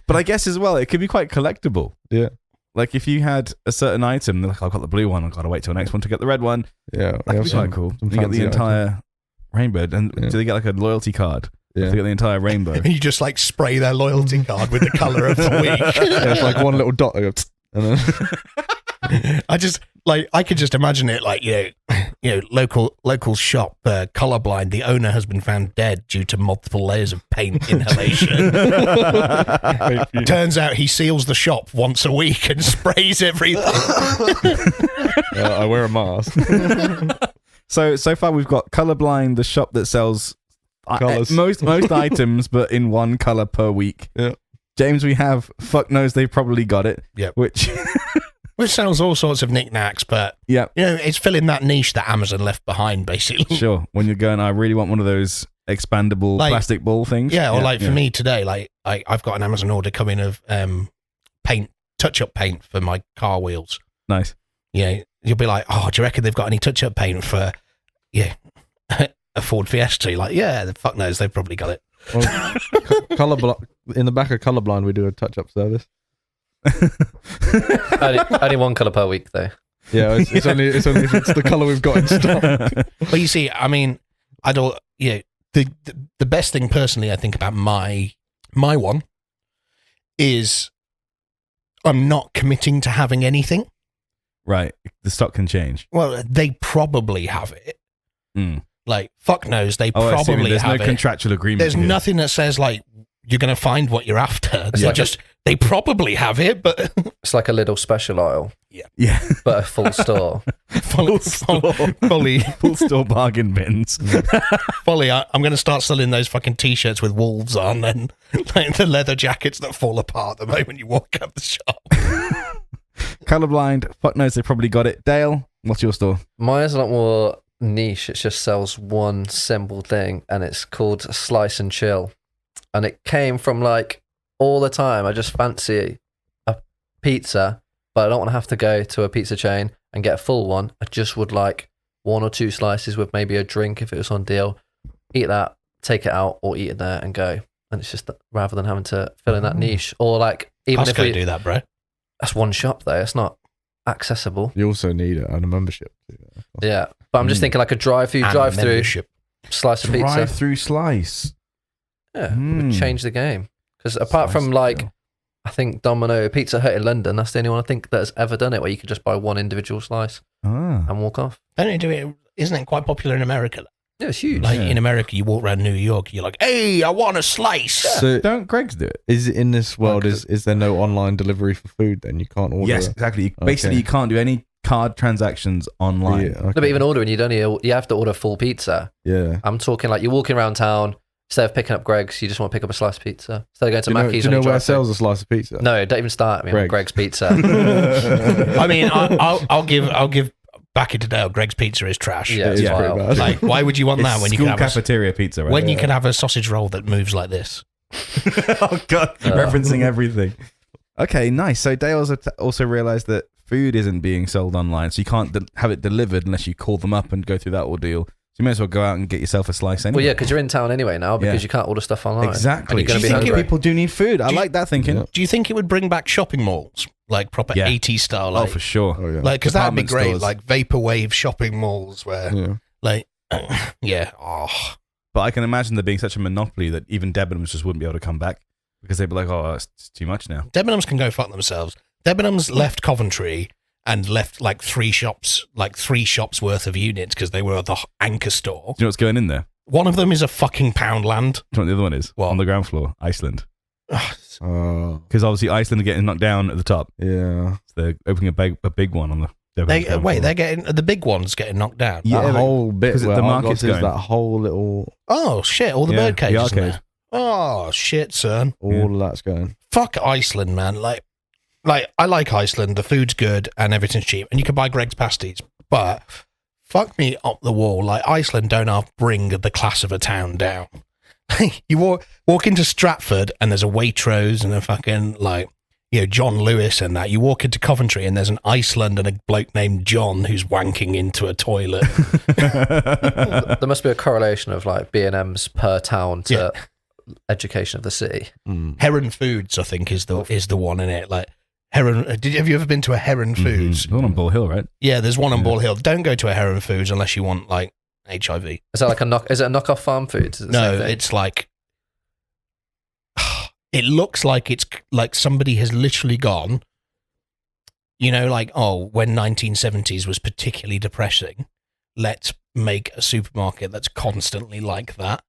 Speaker 1: But I guess as well, it could be quite collectible.
Speaker 3: Yeah.
Speaker 1: Like if you had a certain item, like I've got the blue one, I've got to wait till next one to get the red one.
Speaker 3: Yeah,
Speaker 1: that could be quite cool. You get the entire rainbow, and do they get like a loyalty card?
Speaker 3: Yeah,
Speaker 1: they get the entire rainbow.
Speaker 2: And you just like spray their loyalty card with the colour of the week.
Speaker 3: Yeah, it's like one little dot. And then
Speaker 2: I could just imagine it like local shop Colorblind. The owner has been found dead due to multiple layers of paint inhalation. Turns out he seals the shop once a week and sprays everything.
Speaker 3: I wear a mask.
Speaker 1: So far we've got Colorblind, the shop that sells most items, but in one color per week.
Speaker 3: Yeah.
Speaker 1: James, we have fuck knows they've probably got it.
Speaker 2: Yeah.
Speaker 1: Which
Speaker 2: sells all sorts of knickknacks, but
Speaker 1: yeah,
Speaker 2: it's filling that niche that Amazon left behind, basically.
Speaker 1: Sure. When you're going, I really want one of those expandable plastic ball things.
Speaker 2: Yeah, or for me today, like I've got an Amazon order coming of paint, touch-up paint for my car wheels.
Speaker 1: Nice.
Speaker 2: Yeah, you'll be like, oh, do you reckon they've got any touch-up paint for a Ford Fiesta? You're like, yeah, the fuck knows, they've probably got it.
Speaker 3: Well, in the back of Colorblind, we do a touch-up service.
Speaker 4: only one colour per week, though.
Speaker 3: Yeah, it's only if it's the colour we've got in stock.
Speaker 2: But you see, I mean, I don't. Yeah, the best thing personally, I think about my one is I'm not committing to having anything.
Speaker 1: Right, the stock can change.
Speaker 2: Well, they probably have it. Like, fuck knows, they probably have it.
Speaker 1: There's no contractual agreement.
Speaker 2: There's nothing that says, like, you're going to find what you're after. They probably have it, but...
Speaker 4: It's like a little special aisle.
Speaker 1: Yeah.
Speaker 4: But a full store.
Speaker 2: Fully.
Speaker 1: Full store bargain bins.
Speaker 2: Fully, I'm going to start selling those fucking T-shirts with wolves on and like the leather jackets that fall apart the moment you walk out the shop.
Speaker 1: Colorblind, fuck knows, they probably got it. Dale, what's your store?
Speaker 4: Mine is a lot more niche. It just sells one simple thing, and it's called Slice and Chill. And it came from like all the time. I just fancy a pizza but I don't want to have to go to a pizza chain and get a full one. I just would like 1 or 2 slices with maybe a drink if it was on deal. Eat that, take it out, or eat it there and go. And it's just rather than having to fill in that niche, or like even
Speaker 2: Costco
Speaker 4: if we
Speaker 2: do that, bro.
Speaker 4: That's one shop though. It's not accessible.
Speaker 3: You also need a membership.
Speaker 4: Yeah, but I'm just thinking like a drive-through, slice of pizza.
Speaker 1: Drive-through slice.
Speaker 4: Yeah, would change the game. Because apart from like, I think Domino Pizza Hut in London, that's the only one I think that has ever done it, where you can just buy one individual slice and walk off.
Speaker 2: Don't they do it? Isn't it quite popular in America?
Speaker 4: Yeah, it's huge.
Speaker 2: Like in America, you walk around New York, you're like, "Hey, I want a slice."
Speaker 3: Yeah. So
Speaker 1: don't Greg's do it?
Speaker 3: Is it in this world? Is there no online delivery for food? Then you can't order.
Speaker 1: Yes, exactly. Basically, you can't do any card transactions online.
Speaker 3: Yeah, okay.
Speaker 4: No, but even ordering, you have to order full pizza.
Speaker 3: Yeah,
Speaker 4: I'm talking like you're walking around town. Instead of picking up Greg's, you just want to pick up a slice of pizza. Instead of going to Mackey's.
Speaker 3: Do you know where sells a slice of pizza?
Speaker 4: No, don't even start me on Greg's Pizza.
Speaker 2: I mean, I'll give back into Dale. Greg's Pizza is trash.
Speaker 4: Yeah, it's vile.
Speaker 3: bad.
Speaker 2: Like, why would you want that when you can have
Speaker 1: cafeteria pizza? Right?
Speaker 2: when you can have a sausage roll that moves like this?
Speaker 1: Oh god, referencing everything. Okay, nice. So Dale's also realised that food isn't being sold online, so you can't have it delivered unless you call them up and go through that ordeal. So you may as well go out and get yourself a slice anyway.
Speaker 4: Well, yeah, because you're in town anyway now because you can't order stuff online.
Speaker 1: Exactly.
Speaker 4: And you're
Speaker 1: Do you think people do need food? I like that thinking.
Speaker 2: Do you think it would bring back shopping malls, like proper 80s style? Like,
Speaker 1: for sure.
Speaker 3: Oh, yeah.
Speaker 2: Like, because that'd be
Speaker 1: Department
Speaker 2: great.
Speaker 1: stores.
Speaker 2: Like vaporwave shopping malls where, like, Oh.
Speaker 1: But I can imagine there being such a monopoly that even Debenhams just wouldn't be able to come back because they'd be like, "Oh, it's too much now."
Speaker 2: Debenhams can go fuck themselves. Debenhams left Coventry and left like three shops worth of units because they were the anchor store.
Speaker 1: Do you know what's going in there?
Speaker 2: One of them is a fucking Poundland.
Speaker 1: Do you know what the other one is?
Speaker 2: What?
Speaker 1: On the ground floor, Iceland.
Speaker 3: Oh,
Speaker 1: Because obviously Iceland are getting knocked down at the top.
Speaker 3: yeah.
Speaker 1: So they're opening a big one on the Debenhams ground floor.
Speaker 2: They're getting the big ones getting knocked down.
Speaker 1: Yeah,
Speaker 3: That whole bit
Speaker 1: 'cause
Speaker 3: where
Speaker 1: the
Speaker 3: the
Speaker 1: market's
Speaker 3: market's is
Speaker 1: going.
Speaker 3: that whole little,
Speaker 2: Oh shit! All the
Speaker 1: Yeah,
Speaker 2: bird cages.
Speaker 1: the
Speaker 2: in
Speaker 1: arcade.
Speaker 2: there. Oh shit, son.
Speaker 3: all of that's going.
Speaker 2: Fuck Iceland, man. Like I like Iceland. The food's good and everything's cheap, and you can buy Greg's pasties. But fuck me up the wall. Like Iceland don't half bring the class of a town down. You walk into Stratford and there's a Waitrose and a fucking John Lewis and that. You walk into Coventry and there's an Iceland and a bloke named John who's wanking into a toilet.
Speaker 4: There must be a correlation of like B&Ms per town to education of the city.
Speaker 2: Heron Foods, I think, is the one in it. Like Heron. Have you ever been to a Heron Foods?
Speaker 1: The one on Ball Hill, right?
Speaker 2: Yeah, there's one on Ball Hill. Don't go to a Heron Foods unless you want like HIV.
Speaker 4: Is that like is it a knockoff farm foods? Is it the
Speaker 2: No,
Speaker 4: same thing?
Speaker 2: it's like it looks like it's like somebody has literally gone. You know, like when 1970s was particularly depressing, let's make a supermarket that's constantly like that.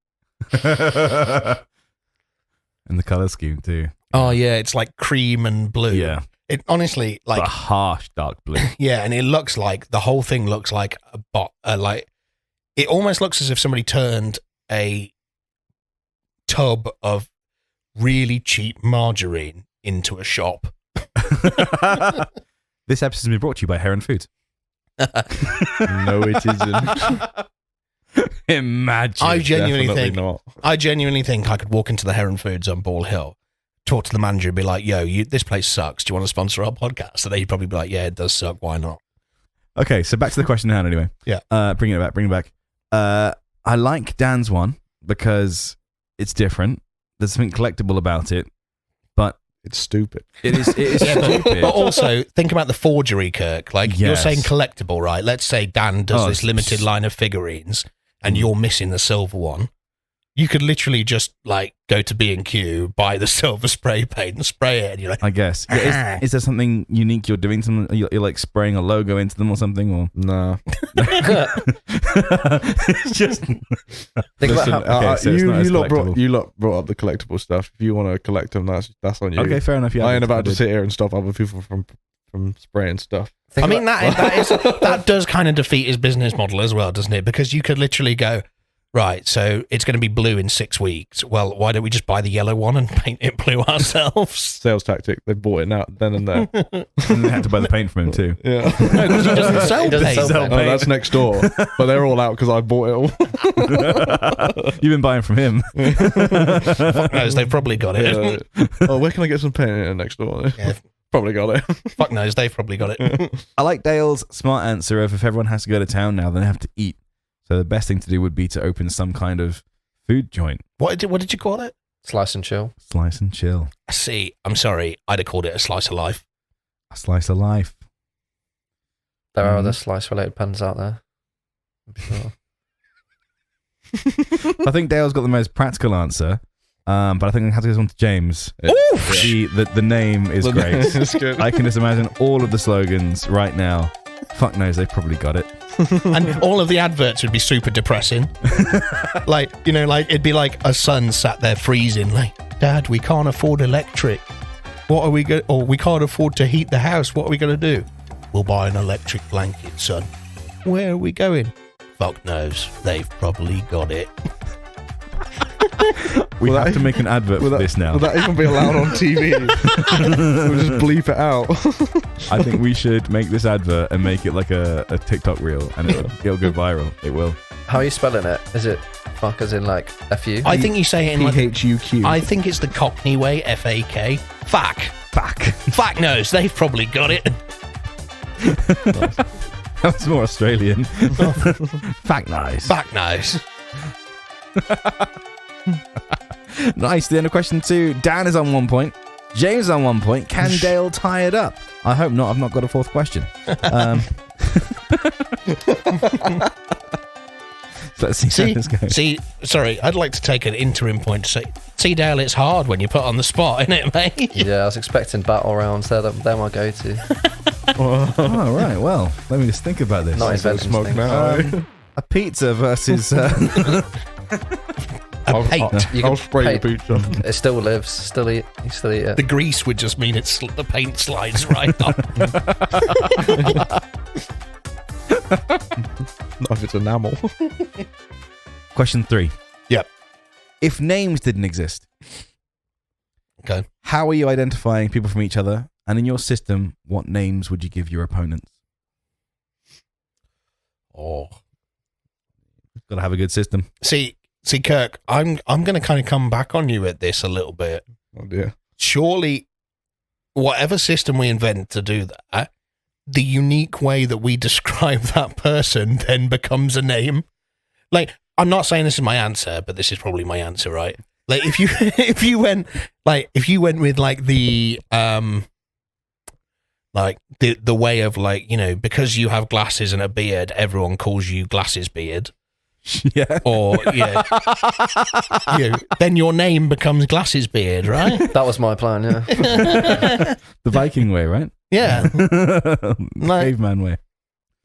Speaker 1: And the colour scheme too.
Speaker 2: Oh yeah, it's like cream and blue.
Speaker 1: Yeah.
Speaker 2: It honestly
Speaker 1: But
Speaker 2: like
Speaker 1: a harsh dark blue.
Speaker 2: yeah, and it looks like the whole thing looks like a bot. Like it almost looks as if somebody turned a tub of really cheap margarine into a shop.
Speaker 1: This episode has been brought to you by Heron Foods.
Speaker 3: No, it isn't.
Speaker 1: Imagine.
Speaker 2: I genuinely
Speaker 3: Definitely not.
Speaker 2: think I could walk into the Heron Foods on Ball Hill, talk to the manager and be like, "Yo, this place sucks. Do you want to sponsor our podcast?" So they'd probably be like, "Yeah, it does suck. Why not?"
Speaker 1: Okay, so back to the question now anyway.
Speaker 2: Yeah.
Speaker 1: Bring it back. I like Dan's one because it's different. There's something collectible about it, but
Speaker 3: It's stupid.
Speaker 1: it is stupid.
Speaker 2: But also, think about the forgery, Kirk. Like, you're
Speaker 1: Yes.
Speaker 2: saying collectible, right? Let's say Dan does this limited line of figurines and you're missing the silver one. You could literally just, like, go to B&Q, buy the silver spray paint and spray it. And you're like,
Speaker 1: I guess. Yeah, is there something unique you're doing? Something you're like spraying a logo into them or something? Or
Speaker 3: Nah.
Speaker 1: it's just
Speaker 4: Think
Speaker 3: Listen,
Speaker 4: about how,
Speaker 1: Okay, so it's not as collectible.
Speaker 3: you lot brought up the collectible stuff. If you want to collect them, that's on you.
Speaker 1: okay. Fair enough. Yeah,
Speaker 3: I ain't about to
Speaker 1: did.
Speaker 3: sit here and stop other people from spraying stuff.
Speaker 4: think
Speaker 2: I mean,
Speaker 4: about-
Speaker 2: that does kind of defeat his business model as well, doesn't it? Because you could literally go, right, so it's going to be blue in 6 weeks. Well, why don't we just buy the yellow one and paint it blue ourselves?
Speaker 3: Sales tactic. They bought it out then and there.
Speaker 1: And they had to buy the paint from him too.
Speaker 3: Yeah.
Speaker 2: No, because he doesn't sell
Speaker 4: He doesn't
Speaker 2: paint.
Speaker 4: sell
Speaker 3: Oh, that's next door. But they're all out because I bought it all.
Speaker 1: You've been buying from him.
Speaker 2: Fuck knows, they've probably got it.
Speaker 3: Yeah. Oh, where can I get some paint in next door?
Speaker 2: Yeah.
Speaker 3: Probably got it.
Speaker 2: Fuck knows, they've probably got it.
Speaker 1: I like Dale's smart answer of if everyone has to go to town now, then they have to eat. So the best thing to do would be to open some kind of food joint.
Speaker 2: What did you call it?
Speaker 4: Slice and chill.
Speaker 1: Slice and chill.
Speaker 2: See, I'm sorry, I'd have called it a slice of life.
Speaker 1: A slice of life.
Speaker 4: There are other slice-related puns out there. I'm sure.
Speaker 1: I think Dale's got the most practical answer, but I think I have to go on to James. The name is great.
Speaker 3: It's good.
Speaker 1: I can just imagine all of the slogans right now. Fuck knows, they've probably got it.
Speaker 2: And all of the adverts would be super depressing. Like, it'd be like a son sat there freezing, like, Dad, we can't afford electric. What are we going to, or we can't afford to heat the house. What are we going to do? We'll buy an electric blanket, son. Where are we going? Fuck knows. They've probably got it.
Speaker 1: We have to make an advert for this now.
Speaker 3: Will that even be allowed on TV? We'll just bleep it out.
Speaker 1: I think we should make this advert and make it like a TikTok reel, and it'll go viral. It will.
Speaker 4: How are you spelling it? Is it fuck as in like F-U?
Speaker 2: I think you say it in like...
Speaker 3: P-H-U-Q.
Speaker 2: I think it's the Cockney way, F-A-K. Fuck. Fuck knows. They've probably got it.
Speaker 1: That was more Australian. Fact nice.
Speaker 2: Fuck knows.
Speaker 1: Nice. The end of question 2. Dan is on 1 point. James is on 1 point. Can Dale tie it up? I hope not. I've not got a fourth question. So let's see how this goes.
Speaker 2: Sorry, I'd like to take an interim point to say, see, Dale, it's hard when you're put on the spot, isn't it, mate?
Speaker 4: Yeah, I was expecting battle rounds. They're my go-to.
Speaker 1: Oh, right. Well, let me just think about this.
Speaker 4: Not inventing
Speaker 3: smoke
Speaker 4: things.
Speaker 3: now.
Speaker 1: A pizza versus...
Speaker 3: I'll spray the pizza.
Speaker 4: It still lives. You still eat it.
Speaker 2: The grease would just mean the paint slides right up.
Speaker 3: Not if it's enamel.
Speaker 1: Question 3.
Speaker 2: Yep.
Speaker 1: If names didn't exist,
Speaker 2: Okay.
Speaker 1: how are you identifying people from each other? And in your system, what names would you give your opponents?
Speaker 2: Oh.
Speaker 1: Got to have a good system.
Speaker 2: See, Kirk, I'm going to kind of come back on you at this a little bit.
Speaker 3: Oh dear.
Speaker 2: Surely, whatever system we invent to do that, the unique way that we describe that person then becomes a name. Like, I'm not saying this is my answer, but this is probably my answer, right? Like, if you went with like the way of like, because you have glasses and a beard, everyone calls you Glasses Beard.
Speaker 1: Yeah.
Speaker 2: Or then your name becomes Glasses Beard, right?
Speaker 4: That was my plan, yeah.
Speaker 1: The Viking way, right?
Speaker 2: Yeah.
Speaker 1: Caveman way.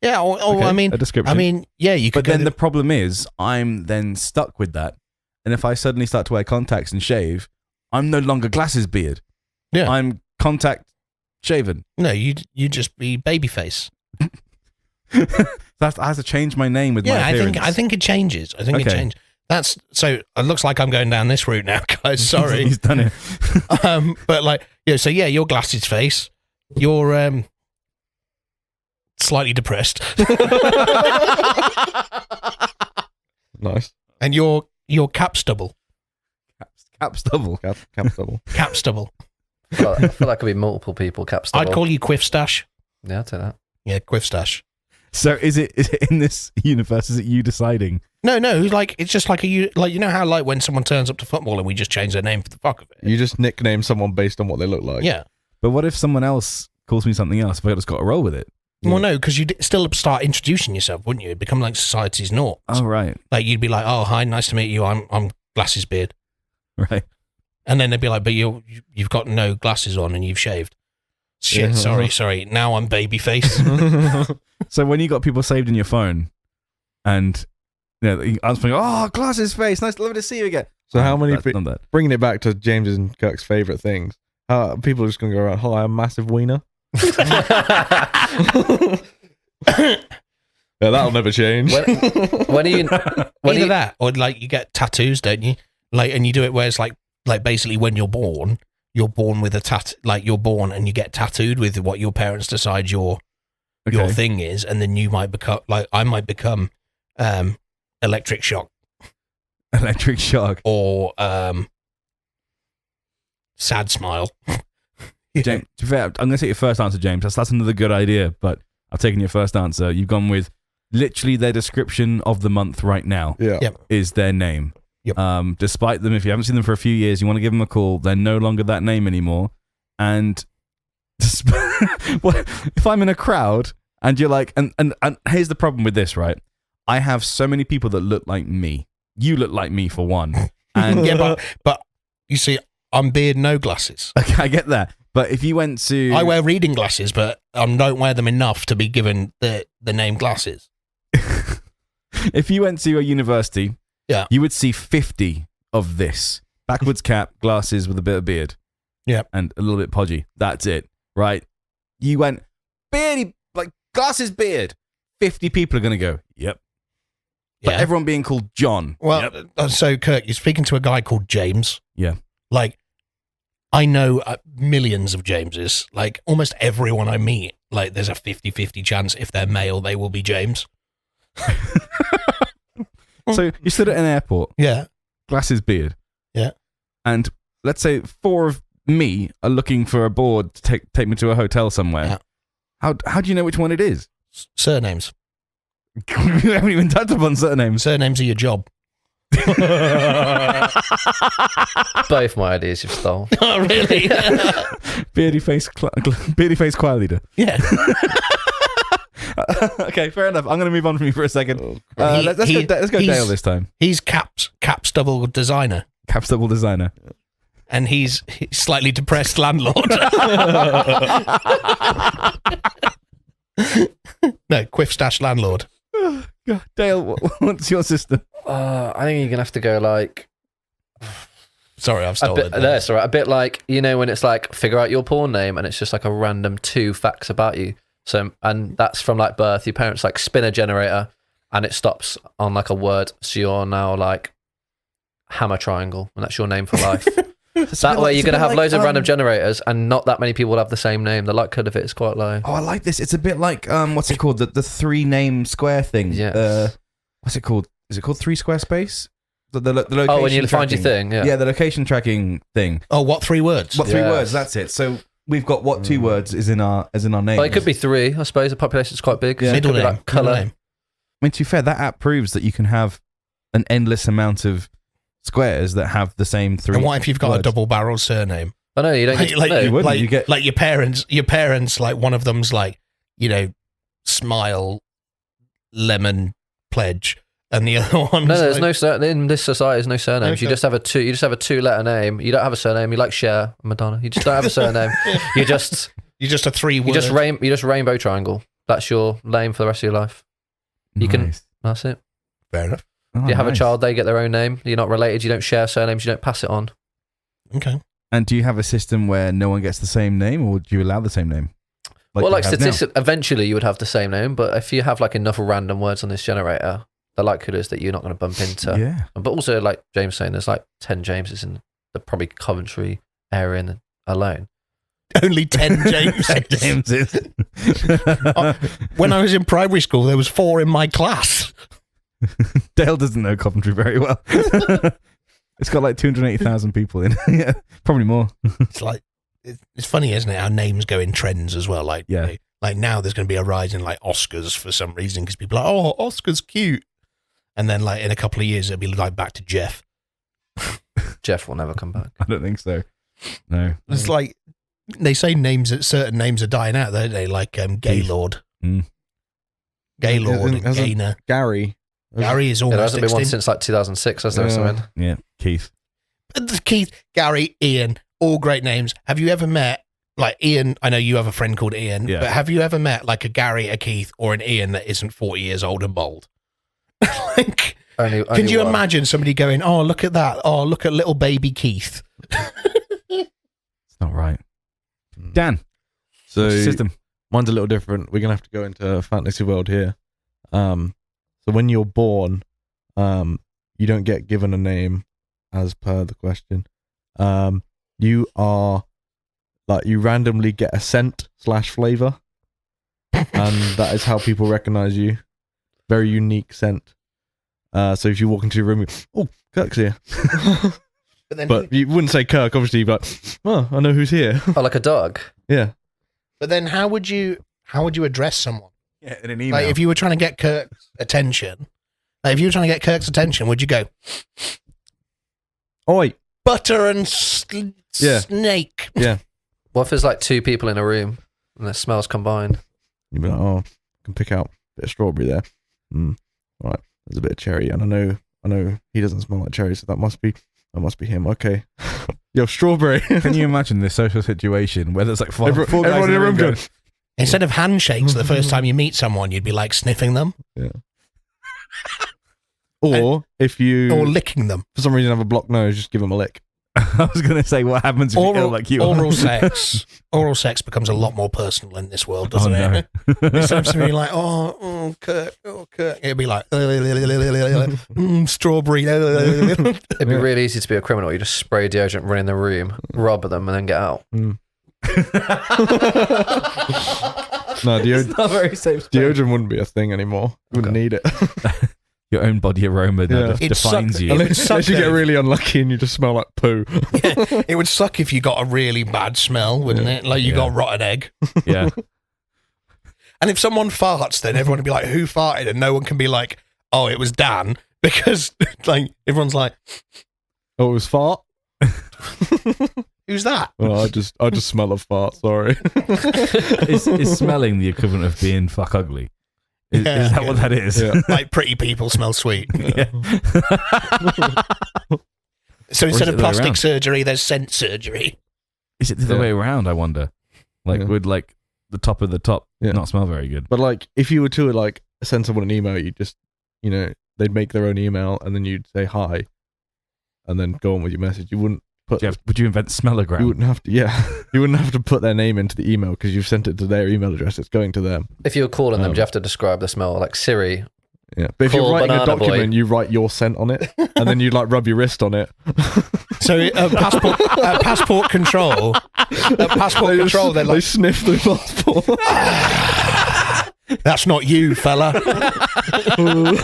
Speaker 2: Yeah,
Speaker 1: Okay,
Speaker 2: I mean,
Speaker 1: a description.
Speaker 2: Yeah, you could.
Speaker 1: But then the problem is, I'm then stuck with that. And if I suddenly start to wear contacts and shave, I'm no longer Glasses Beard.
Speaker 2: Yeah.
Speaker 1: I'm contact shaven.
Speaker 2: No, you just be Babyface.
Speaker 1: I have to change my name with my appearance.
Speaker 2: I think it changes. It changes. That's so. It looks like I'm going down this route now, guys. Sorry,
Speaker 1: He's done it.
Speaker 2: but like, so yeah, your Glasses Face. You're slightly depressed.
Speaker 3: Nice.
Speaker 2: And you're Cap Stubble.
Speaker 1: Cap stubble.
Speaker 3: Cap stubble.
Speaker 2: Cap Stubble.
Speaker 4: I feel like it could be multiple people.
Speaker 2: I'd call you Quiff Stash.
Speaker 4: Yeah, I'll take that.
Speaker 2: Yeah, Quiff Stash.
Speaker 1: So is it in this universe? Is it you deciding?
Speaker 2: No, like it's just like how like when someone turns up to football and we just change their name for the fuck of it.
Speaker 3: You just nickname someone based on what they look like.
Speaker 2: Yeah.
Speaker 1: But what if someone else calls me something else? If I just got to roll with it?
Speaker 2: Well, no, because you'd still start introducing yourself, wouldn't you? It'd become like society's norm.
Speaker 1: Oh, right.
Speaker 2: Like you'd be like, "Oh, hi, nice to meet you. I'm Glasses Beard,"
Speaker 1: Right.
Speaker 2: and then they'd be like, "But you've got no glasses on and you've shaved." Shit,
Speaker 3: Yeah.
Speaker 2: sorry. Now I'm Babyface.
Speaker 1: So when you got people saved in your phone, and I was thinking, "Oh, Glasses Face, lovely to see you again."
Speaker 3: So how many
Speaker 1: That's not that.
Speaker 3: bringing it back to James's and Kirk's favorite things? People are just going to go around, "Hi, I'm Massive Wiener." Yeah, that'll never change.
Speaker 4: When are you?
Speaker 2: Either that, or like you get tattoos, don't you? Like, and you do it where it's like basically when you're born with a like you're born and you get tattooed with what your parents decide your thing is, and then you might become like I might become Electric Shock.
Speaker 1: Electric Shock.
Speaker 2: Or Sad Smile.
Speaker 1: James, to be fair, I'm going to take your first answer, James. That's another good idea, but I've taken your first answer. You've gone with literally their description of the month right now is their name.
Speaker 2: Yep.
Speaker 1: Despite them, if you haven't seen them for a few years, you want to give them a call. They're no longer that name anymore. And if I'm in a crowd and you're like, and here's the problem with this, right? I have so many people that look like me. You look like me for one. And
Speaker 2: yeah, but you see, I'm beard, no glasses.
Speaker 1: Okay, I get that. But if you went to...
Speaker 2: I wear reading glasses, but I don't wear them enough to be given the name glasses.
Speaker 1: If you went to a university, you would see 50 of this. Backwards cap, glasses with a bit of beard.
Speaker 2: Yeah.
Speaker 1: And a little bit podgy. That's it, right? You went, beardy, like glasses, beard. 50 people are going to go, yep. But everyone being called John.
Speaker 2: Well, so Kirk, you're speaking to a guy called James.
Speaker 1: Yeah.
Speaker 2: Like, I know millions of Jameses. Like, almost everyone I meet, like, there's a 50-50 chance if they're male, they will be James.
Speaker 1: So you stood at an airport.
Speaker 2: Yeah.
Speaker 1: Glasses, beard.
Speaker 2: Yeah.
Speaker 1: And let's say 4 of me are looking for a board to take me to a hotel somewhere. Yeah. How do you know which one it is?
Speaker 2: Surnames.
Speaker 1: We haven't even touched upon surnames.
Speaker 2: Surnames are your job.
Speaker 4: Both my ideas you've stolen.
Speaker 2: Oh, really?
Speaker 1: Beardy face choir leader.
Speaker 2: Yeah.
Speaker 1: Okay, fair enough. I'm going to move on from you for a second. Let's go Dale this time.
Speaker 2: He's Caps double designer.
Speaker 1: Caps double designer.
Speaker 2: And he's slightly depressed landlord. No, quiff stash landlord.
Speaker 1: God, Dale, what's your system?
Speaker 4: I think you're going to have to go like...
Speaker 2: Sorry, I've stolen it.
Speaker 4: That's all right. A bit like, you know, when it's like, figure out your porn name and it's just like a random 2 facts about you. So, and that's from like birth. Your parents like spin a generator and it stops on like a word. So you're now like hammer triangle and that's your name for life. That way you're going to have loads of random generators and not that many people will have the same name. The likelihood of it is quite low.
Speaker 1: Oh, I like this. It's a bit like, what's it called? The 3-name square thing.
Speaker 4: Yeah.
Speaker 1: What's it called? Is it called 3 Square Space? The location
Speaker 4: oh, when you find your thing, yeah.
Speaker 1: Yeah, the location tracking thing.
Speaker 2: Oh, what 3 words?
Speaker 1: What 3 words? That's it. So we've got what 2 words is in our name.
Speaker 4: Well, it could be 3, I suppose. The population's quite big.
Speaker 2: Yeah.
Speaker 4: So it could be like colour.
Speaker 1: I mean, to be fair, that app proves that you can have an endless amount of squares that have the same 3
Speaker 2: And what if you've got
Speaker 1: words?
Speaker 2: a double-barrel surname?
Speaker 4: I know, you don't get
Speaker 2: like,
Speaker 1: you wouldn't.
Speaker 2: Like,
Speaker 1: you get
Speaker 2: like your parents, like one of them's like, you know, Smile, Lemon, Pledge, and the other one.
Speaker 4: No, there's like, in this society. There's no surnames.
Speaker 2: Okay.
Speaker 4: You just have a 2-letter name. You don't have a surname. You like Cher, Madonna. You just don't have a surname. You're just
Speaker 2: a 3 word.
Speaker 4: You just rainbow triangle. That's your name for the rest of your life. You can. That's it.
Speaker 2: Fair enough.
Speaker 1: Oh,
Speaker 4: you have a
Speaker 1: nice.
Speaker 4: child, they get their own name. You're not related. You don't share surnames. You don't pass it on.
Speaker 2: Okay.
Speaker 1: And do you have a system where no one gets the same name, or do you allow the same name?
Speaker 4: Well, eventually you would have the same name, but if you have like enough random words on this generator, the likelihood is that you're not going to bump into.
Speaker 1: Yeah.
Speaker 4: But also, like James saying, there's like 10 Jameses in the probably Coventry area alone.
Speaker 2: Only 10 Jameses. When I was in primary school, there was 4 in my class.
Speaker 1: Dale doesn't know Coventry very well. It's got like 280,000 people in. Yeah, probably more.
Speaker 2: It's like, it's funny, isn't it? How names go in trends as well. Like,
Speaker 1: yeah.
Speaker 2: You know, like now there's going to be a rise in like Oscars for some reason because people are like, oh, Oscar's cute. And then like in a couple of years, it'll be like back to Jeff.
Speaker 4: Jeff will never come back.
Speaker 1: I don't think so. No.
Speaker 2: It's like, they say certain names are dying out, don't they? Like Gaylord. Gaylord and Gaynor.
Speaker 3: Gary.
Speaker 2: Gary is
Speaker 4: There
Speaker 2: almost
Speaker 4: hasn't been one
Speaker 2: extinct.
Speaker 4: since like 2006, has there? Or something?
Speaker 1: Yeah, Keith.
Speaker 2: Keith, Gary, Ian, all great names. Have you ever met, like Ian, I know you have a friend called Ian,
Speaker 1: Yeah.
Speaker 2: but have you ever met like a Gary, a Keith, or an Ian that isn't 40 years old and bald? Like, can you imagine somebody going, oh, look at that. Oh, look at little baby Keith.
Speaker 1: It's not right. Dan.
Speaker 3: So
Speaker 1: System.
Speaker 3: mine's a little different. We're gonna have to go into a fantasy world here. So when you're born, you don't get given a name as per the question. You are like, you randomly get a scent/flavor, and that is how people recognize you. Very unique scent. So if you walk into your room, oh, Kirk's here. But you wouldn't say Kirk, obviously. But I know who's here.
Speaker 4: Oh, like a dog.
Speaker 3: Yeah.
Speaker 2: But then how would you address someone?
Speaker 1: Yeah, in an email.
Speaker 2: Like, if you were trying to get Kirk's attention, would you go,
Speaker 3: Oi.
Speaker 2: butter and snake?
Speaker 3: Yeah.
Speaker 4: What if there's like two people in a room and the smells combined?
Speaker 3: You'd be like, I can pick out a bit of strawberry there. Right. There's a bit of cherry, and I know he doesn't smell like cherry, so that must be him. Okay. Yo, strawberry.
Speaker 1: Can you imagine this social situation where there's like four guys
Speaker 3: everyone in the room
Speaker 1: going,
Speaker 2: Instead of handshakes the first time you meet someone, you'd be like sniffing them
Speaker 3: Yeah. Or if you,
Speaker 2: or licking them.
Speaker 3: for some reason, have a blocked nose, just give them a lick.
Speaker 1: I was going to say, what happens if you feel like you
Speaker 2: oral sex. Oral sex becomes a lot more personal in this world, doesn't it? Instead of being like, Kirk, it'd be like, strawberry.
Speaker 4: It'd be really easy to be a criminal. You just spray deodorant, run in the room, rob them, and then get out.
Speaker 3: No,
Speaker 1: It's not very safe. space.
Speaker 3: deodorant wouldn't be a thing anymore. You wouldn't need it.
Speaker 1: Your own body aroma that
Speaker 2: It
Speaker 1: defines
Speaker 2: sucked.
Speaker 1: you.
Speaker 3: Unless you get really unlucky and you just smell like poo.
Speaker 2: It would suck if you got a really bad smell, wouldn't it? Like you got rotten egg.
Speaker 1: Yeah.
Speaker 2: And if someone farts, then everyone would be like, who farted? And no one can be like, oh, it was Dan. Because like everyone's like,
Speaker 3: Oh, it was fart?
Speaker 2: who's that?
Speaker 3: Oh, I just smell a fart, sorry.
Speaker 1: Is smelling the equivalent of being fuck ugly? Is that what that is?
Speaker 3: Yeah.
Speaker 2: Like pretty people smell sweet.
Speaker 1: Yeah.
Speaker 2: So instead
Speaker 1: it
Speaker 2: of
Speaker 1: the way
Speaker 2: plastic
Speaker 1: around?
Speaker 2: surgery, there's scent surgery.
Speaker 1: Is it the other
Speaker 3: Yeah.
Speaker 1: way around, I wonder? Like,
Speaker 3: Yeah.
Speaker 1: would like the top of the top
Speaker 3: Yeah.
Speaker 1: not smell very good?
Speaker 3: But like, if you were to like send someone an email, you just, they'd make their own email and then you'd say hi and then go on with your message. You wouldn't put,
Speaker 1: Would you invent smellogram?
Speaker 3: you wouldn't have to, you wouldn't have to put their name into the email because you've sent it to their email address. It's going to them.
Speaker 4: If you're calling them, do you have to describe the smell? Like Siri.
Speaker 3: Yeah. But if
Speaker 4: Call
Speaker 3: you're writing a
Speaker 4: Banana
Speaker 3: document,
Speaker 4: Boy.
Speaker 3: you write your scent on it and then you like rub your wrist on it.
Speaker 2: So passport control. Passport control. They're
Speaker 3: They
Speaker 2: like,
Speaker 3: sniff the passport.
Speaker 2: that's not you, fella. I'm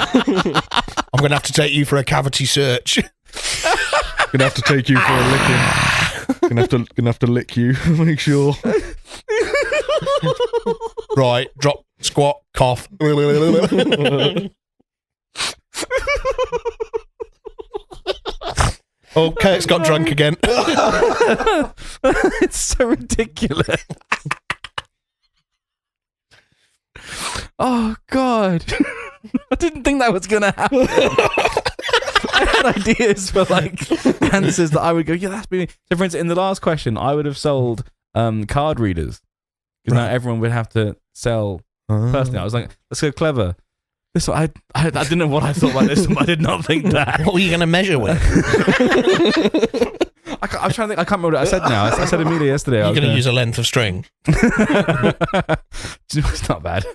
Speaker 2: going to have to take you for a cavity search.
Speaker 3: Gonna have to take you for a licking. Gonna have to lick you. Make sure.
Speaker 2: Right, drop, squat, cough. Oh, Kurt's got drunk again.
Speaker 1: It's so ridiculous. Oh God! I didn't think that was gonna happen. I had ideas for like answers that I would go, yeah, that's been. So, for instance, in the last question, I would have sold card readers because now everyone would have to sell. Personally, I was like, let's go clever. This I didn't know what I thought about this one. I did not think that.
Speaker 2: What were you going to measure with?
Speaker 1: I'm trying to think. I can't remember what I said now. I said immediately yesterday.
Speaker 2: You're going to use a length of string.
Speaker 1: It's not bad.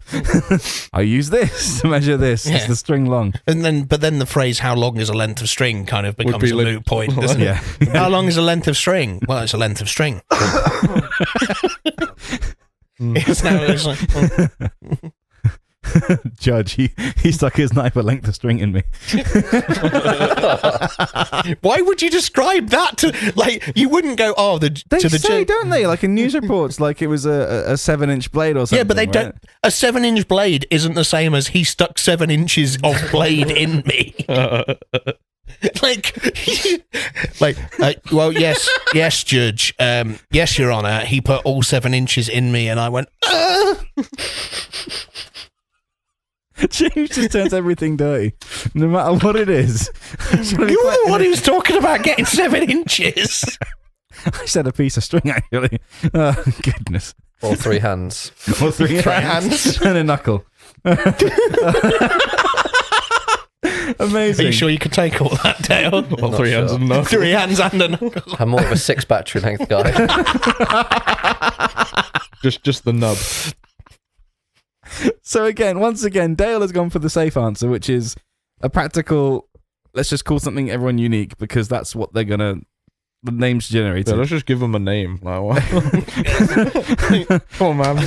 Speaker 1: I use this to measure this.
Speaker 2: Yeah.
Speaker 1: It's the string long.
Speaker 2: But then the phrase "how long is a length of string" kind of becomes
Speaker 3: be
Speaker 2: a
Speaker 3: like-
Speaker 2: moot point, doesn't it?
Speaker 1: Yeah.
Speaker 2: How long is a length of string? Well, it's a length of string. It's now. It's like,
Speaker 1: Judge, he stuck his knife a length of string in me.
Speaker 2: why would you describe that to like? You wouldn't go,
Speaker 1: They
Speaker 2: to the
Speaker 1: say,
Speaker 2: judge.
Speaker 1: don't they? Like in news reports, like it was a 7-inch blade or something.
Speaker 2: Yeah, but they
Speaker 1: right?
Speaker 2: don't. A 7-inch blade isn't the same as he stuck 7 inches of blade in me. Well, yes, Judge. Yes, Your Honour. He put all 7 inches in me, and I went.
Speaker 1: James just turns everything dirty, no matter what it is.
Speaker 2: You're the one who's talking about getting 7 inches.
Speaker 1: I said a piece of string, actually. Oh, goodness.
Speaker 4: Or 3 hands.
Speaker 1: Or 3 hands and a knuckle. Amazing.
Speaker 2: Are you sure you could take all that, Dale?
Speaker 3: Well, 3 hands and enough.
Speaker 2: 3 hands and a knuckle.
Speaker 4: I'm more of a 6 battery length guy.
Speaker 3: Just the nub.
Speaker 1: So once again, Dale has gone for the safe answer, which is a practical, let's just call something everyone unique because that's what they're going to, the name's generated.
Speaker 3: Yeah, let's just give them a name. Like, what? Come on, man.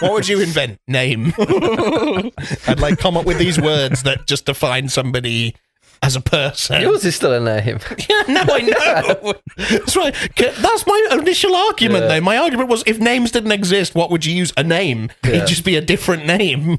Speaker 2: What would you invent? Name. I'd come up with these words that just define somebody as a person.
Speaker 4: Yours is still a name.
Speaker 2: Yeah, no, I know. That's right. That's my initial argument, though. My argument was, if names didn't exist, what would you use? A name. It'd just be a different name.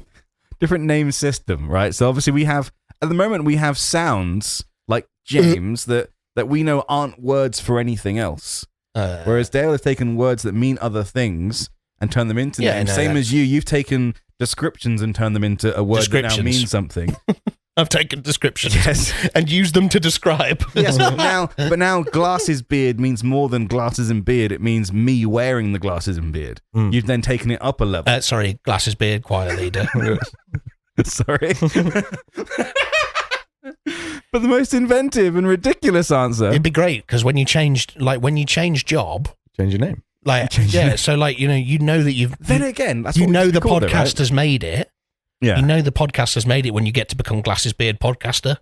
Speaker 1: Different name system, right? So obviously we have, at the moment, we have sounds like James that we know aren't words for anything else. Whereas Dale has taken words that mean other things and turned them into names.
Speaker 2: no,
Speaker 1: Same as you've taken descriptions and turned them into a word that now means something.
Speaker 2: I've taken descriptions and used them to describe.
Speaker 1: Yes, but now glasses beard means more than glasses and beard. It means me wearing the glasses and beard. You've then taken it up a level.
Speaker 2: Sorry, glasses beard, choir leader.
Speaker 1: Sorry. But the most inventive and ridiculous answer.
Speaker 2: It'd be great because when you change job,
Speaker 3: Change your name.
Speaker 2: So you know that you've.
Speaker 1: Then again, that's
Speaker 2: you
Speaker 1: what
Speaker 2: know the
Speaker 1: called
Speaker 2: podcast
Speaker 1: it, right?
Speaker 2: has made it.
Speaker 1: Yeah.
Speaker 2: You know the podcast has made it when you get to become Glasses Beard Podcaster.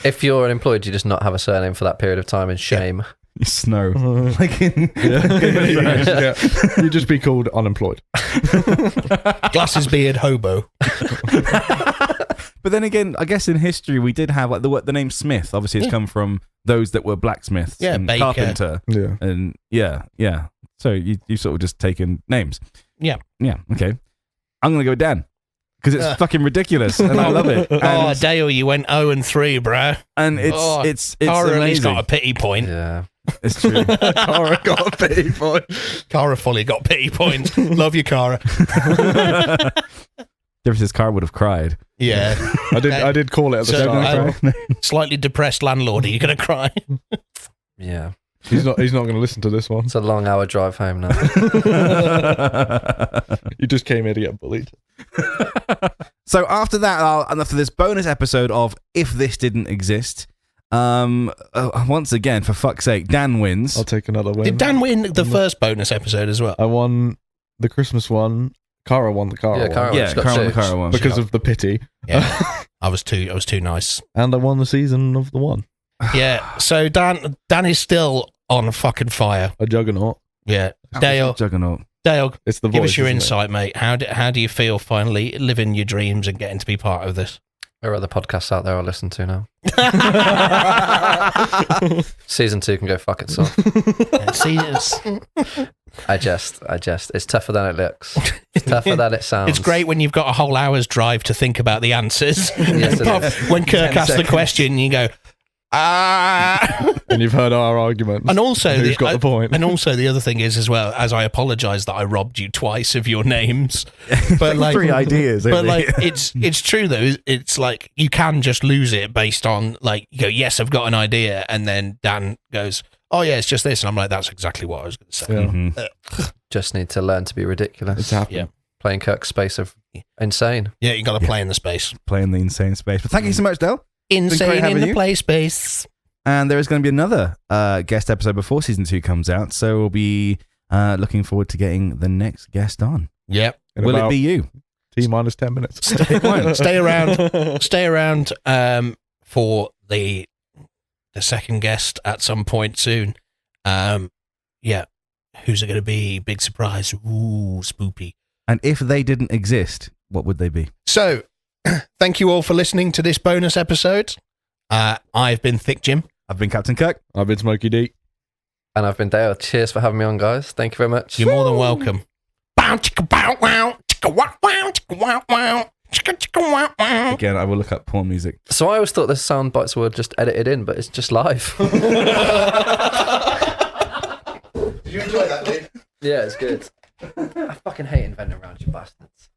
Speaker 4: If you're unemployed, you just not have a surname for that period of time in shame.
Speaker 1: Snow. Like in
Speaker 3: You just be called unemployed.
Speaker 2: Glasses Beard Hobo.
Speaker 1: But then again, I guess in history we did have like the name Smith. Obviously, it's come from those that were blacksmiths and
Speaker 2: Baker.
Speaker 1: carpenter.
Speaker 3: Yeah.
Speaker 1: And yeah. So you sort of just taken names.
Speaker 2: Yeah.
Speaker 1: Okay. I'm gonna go with Dan because it's fucking ridiculous and I love it. And,
Speaker 2: Dale, you went 0-3, bro.
Speaker 1: And it's
Speaker 2: Cara at least
Speaker 1: amazing.
Speaker 2: got a pity point.
Speaker 4: Yeah.
Speaker 1: It's true.
Speaker 3: Cara got a pity point.
Speaker 2: Cara fully got pity points. Love you, Cara.
Speaker 1: Difference is Cara would have cried.
Speaker 2: Yeah.
Speaker 3: I did call it at the start.
Speaker 2: Slightly depressed landlord. Are you going to cry?
Speaker 4: Yeah.
Speaker 3: He's not going to listen to this one.
Speaker 4: It's a long hour drive home now.
Speaker 3: You just came here to get bullied.
Speaker 1: So after that, after this bonus episode of If This Didn't Exist, once again, for fuck's sake, Dan wins.
Speaker 3: I'll take another win.
Speaker 2: Did Dan win the first bonus episode as well?
Speaker 3: I won the Christmas one. Cara won the Cara one.
Speaker 4: Cara
Speaker 1: won the Cara one.
Speaker 3: Because of the pity.
Speaker 2: Yeah. I was too nice.
Speaker 3: And I won the season of the one.
Speaker 2: Yeah. So Dan is still on fucking fire.
Speaker 3: A juggernaut.
Speaker 2: Yeah. Dale,
Speaker 1: Juggernaut.
Speaker 3: It's the voice,
Speaker 2: give us your
Speaker 3: isn't
Speaker 2: insight, mate. How do you feel finally living your dreams and getting to be part of this?
Speaker 4: There are other podcasts out there I'll listen to now. Season 2 can go fuck itself. I jest. It's tougher than it looks. It's tougher than it sounds.
Speaker 2: It's great when you've got a whole hour's drive to think about the answers.
Speaker 4: Yes, it is.
Speaker 2: When Kirk asks the question, you go,
Speaker 3: And you've heard our arguments.
Speaker 2: And also,
Speaker 3: who's got the point?
Speaker 2: And also, the other thing is as well, as I apologise that I robbed you twice of your names, but like
Speaker 1: 3 ideas.
Speaker 2: But like, it's true though. It's like you can just lose it based on like you go, yes, I've got an idea, and then Dan goes, oh yeah, it's just this, and I'm like, that's exactly what I was going to say.
Speaker 3: Yeah.
Speaker 1: Mm-hmm.
Speaker 4: Just need to learn to be ridiculous.
Speaker 3: It's happened.
Speaker 2: Yeah.
Speaker 4: Playing Kirk's space of insane.
Speaker 2: Yeah, you got to play in the space.
Speaker 1: Playing the insane space. But thank you so much, Dale.
Speaker 2: Insane in the play space.
Speaker 1: And there is going to be another guest episode before season 2 comes out, so we'll be looking forward to getting the next guest on.
Speaker 2: Yep.
Speaker 1: Will it be you?
Speaker 3: T-minus 10 minutes.
Speaker 2: Stay around. Stay around for the second guest at some point soon. Yeah. Who's it going to be? Big surprise. Ooh, spoopy.
Speaker 1: And if they didn't exist, what would they be?
Speaker 2: So, thank you all for listening to this bonus episode. I've been Thick Jim.
Speaker 1: I've been Captain Kirk.
Speaker 3: I've been Smokey D.
Speaker 4: And I've been Dale. Cheers for having me on, guys. Thank you very much.
Speaker 2: You're more than welcome. Bow, chicka, bow, wow, chicka, wow, wow, chicka, wow, wow, chicka, chicka, wow, wow.
Speaker 1: Again, I will look up porn music.
Speaker 4: So I always thought the sound bites were just edited in, but it's just live.
Speaker 2: Did you enjoy that, dude?
Speaker 4: Yeah, it's good. I fucking hate inventing around you bastards.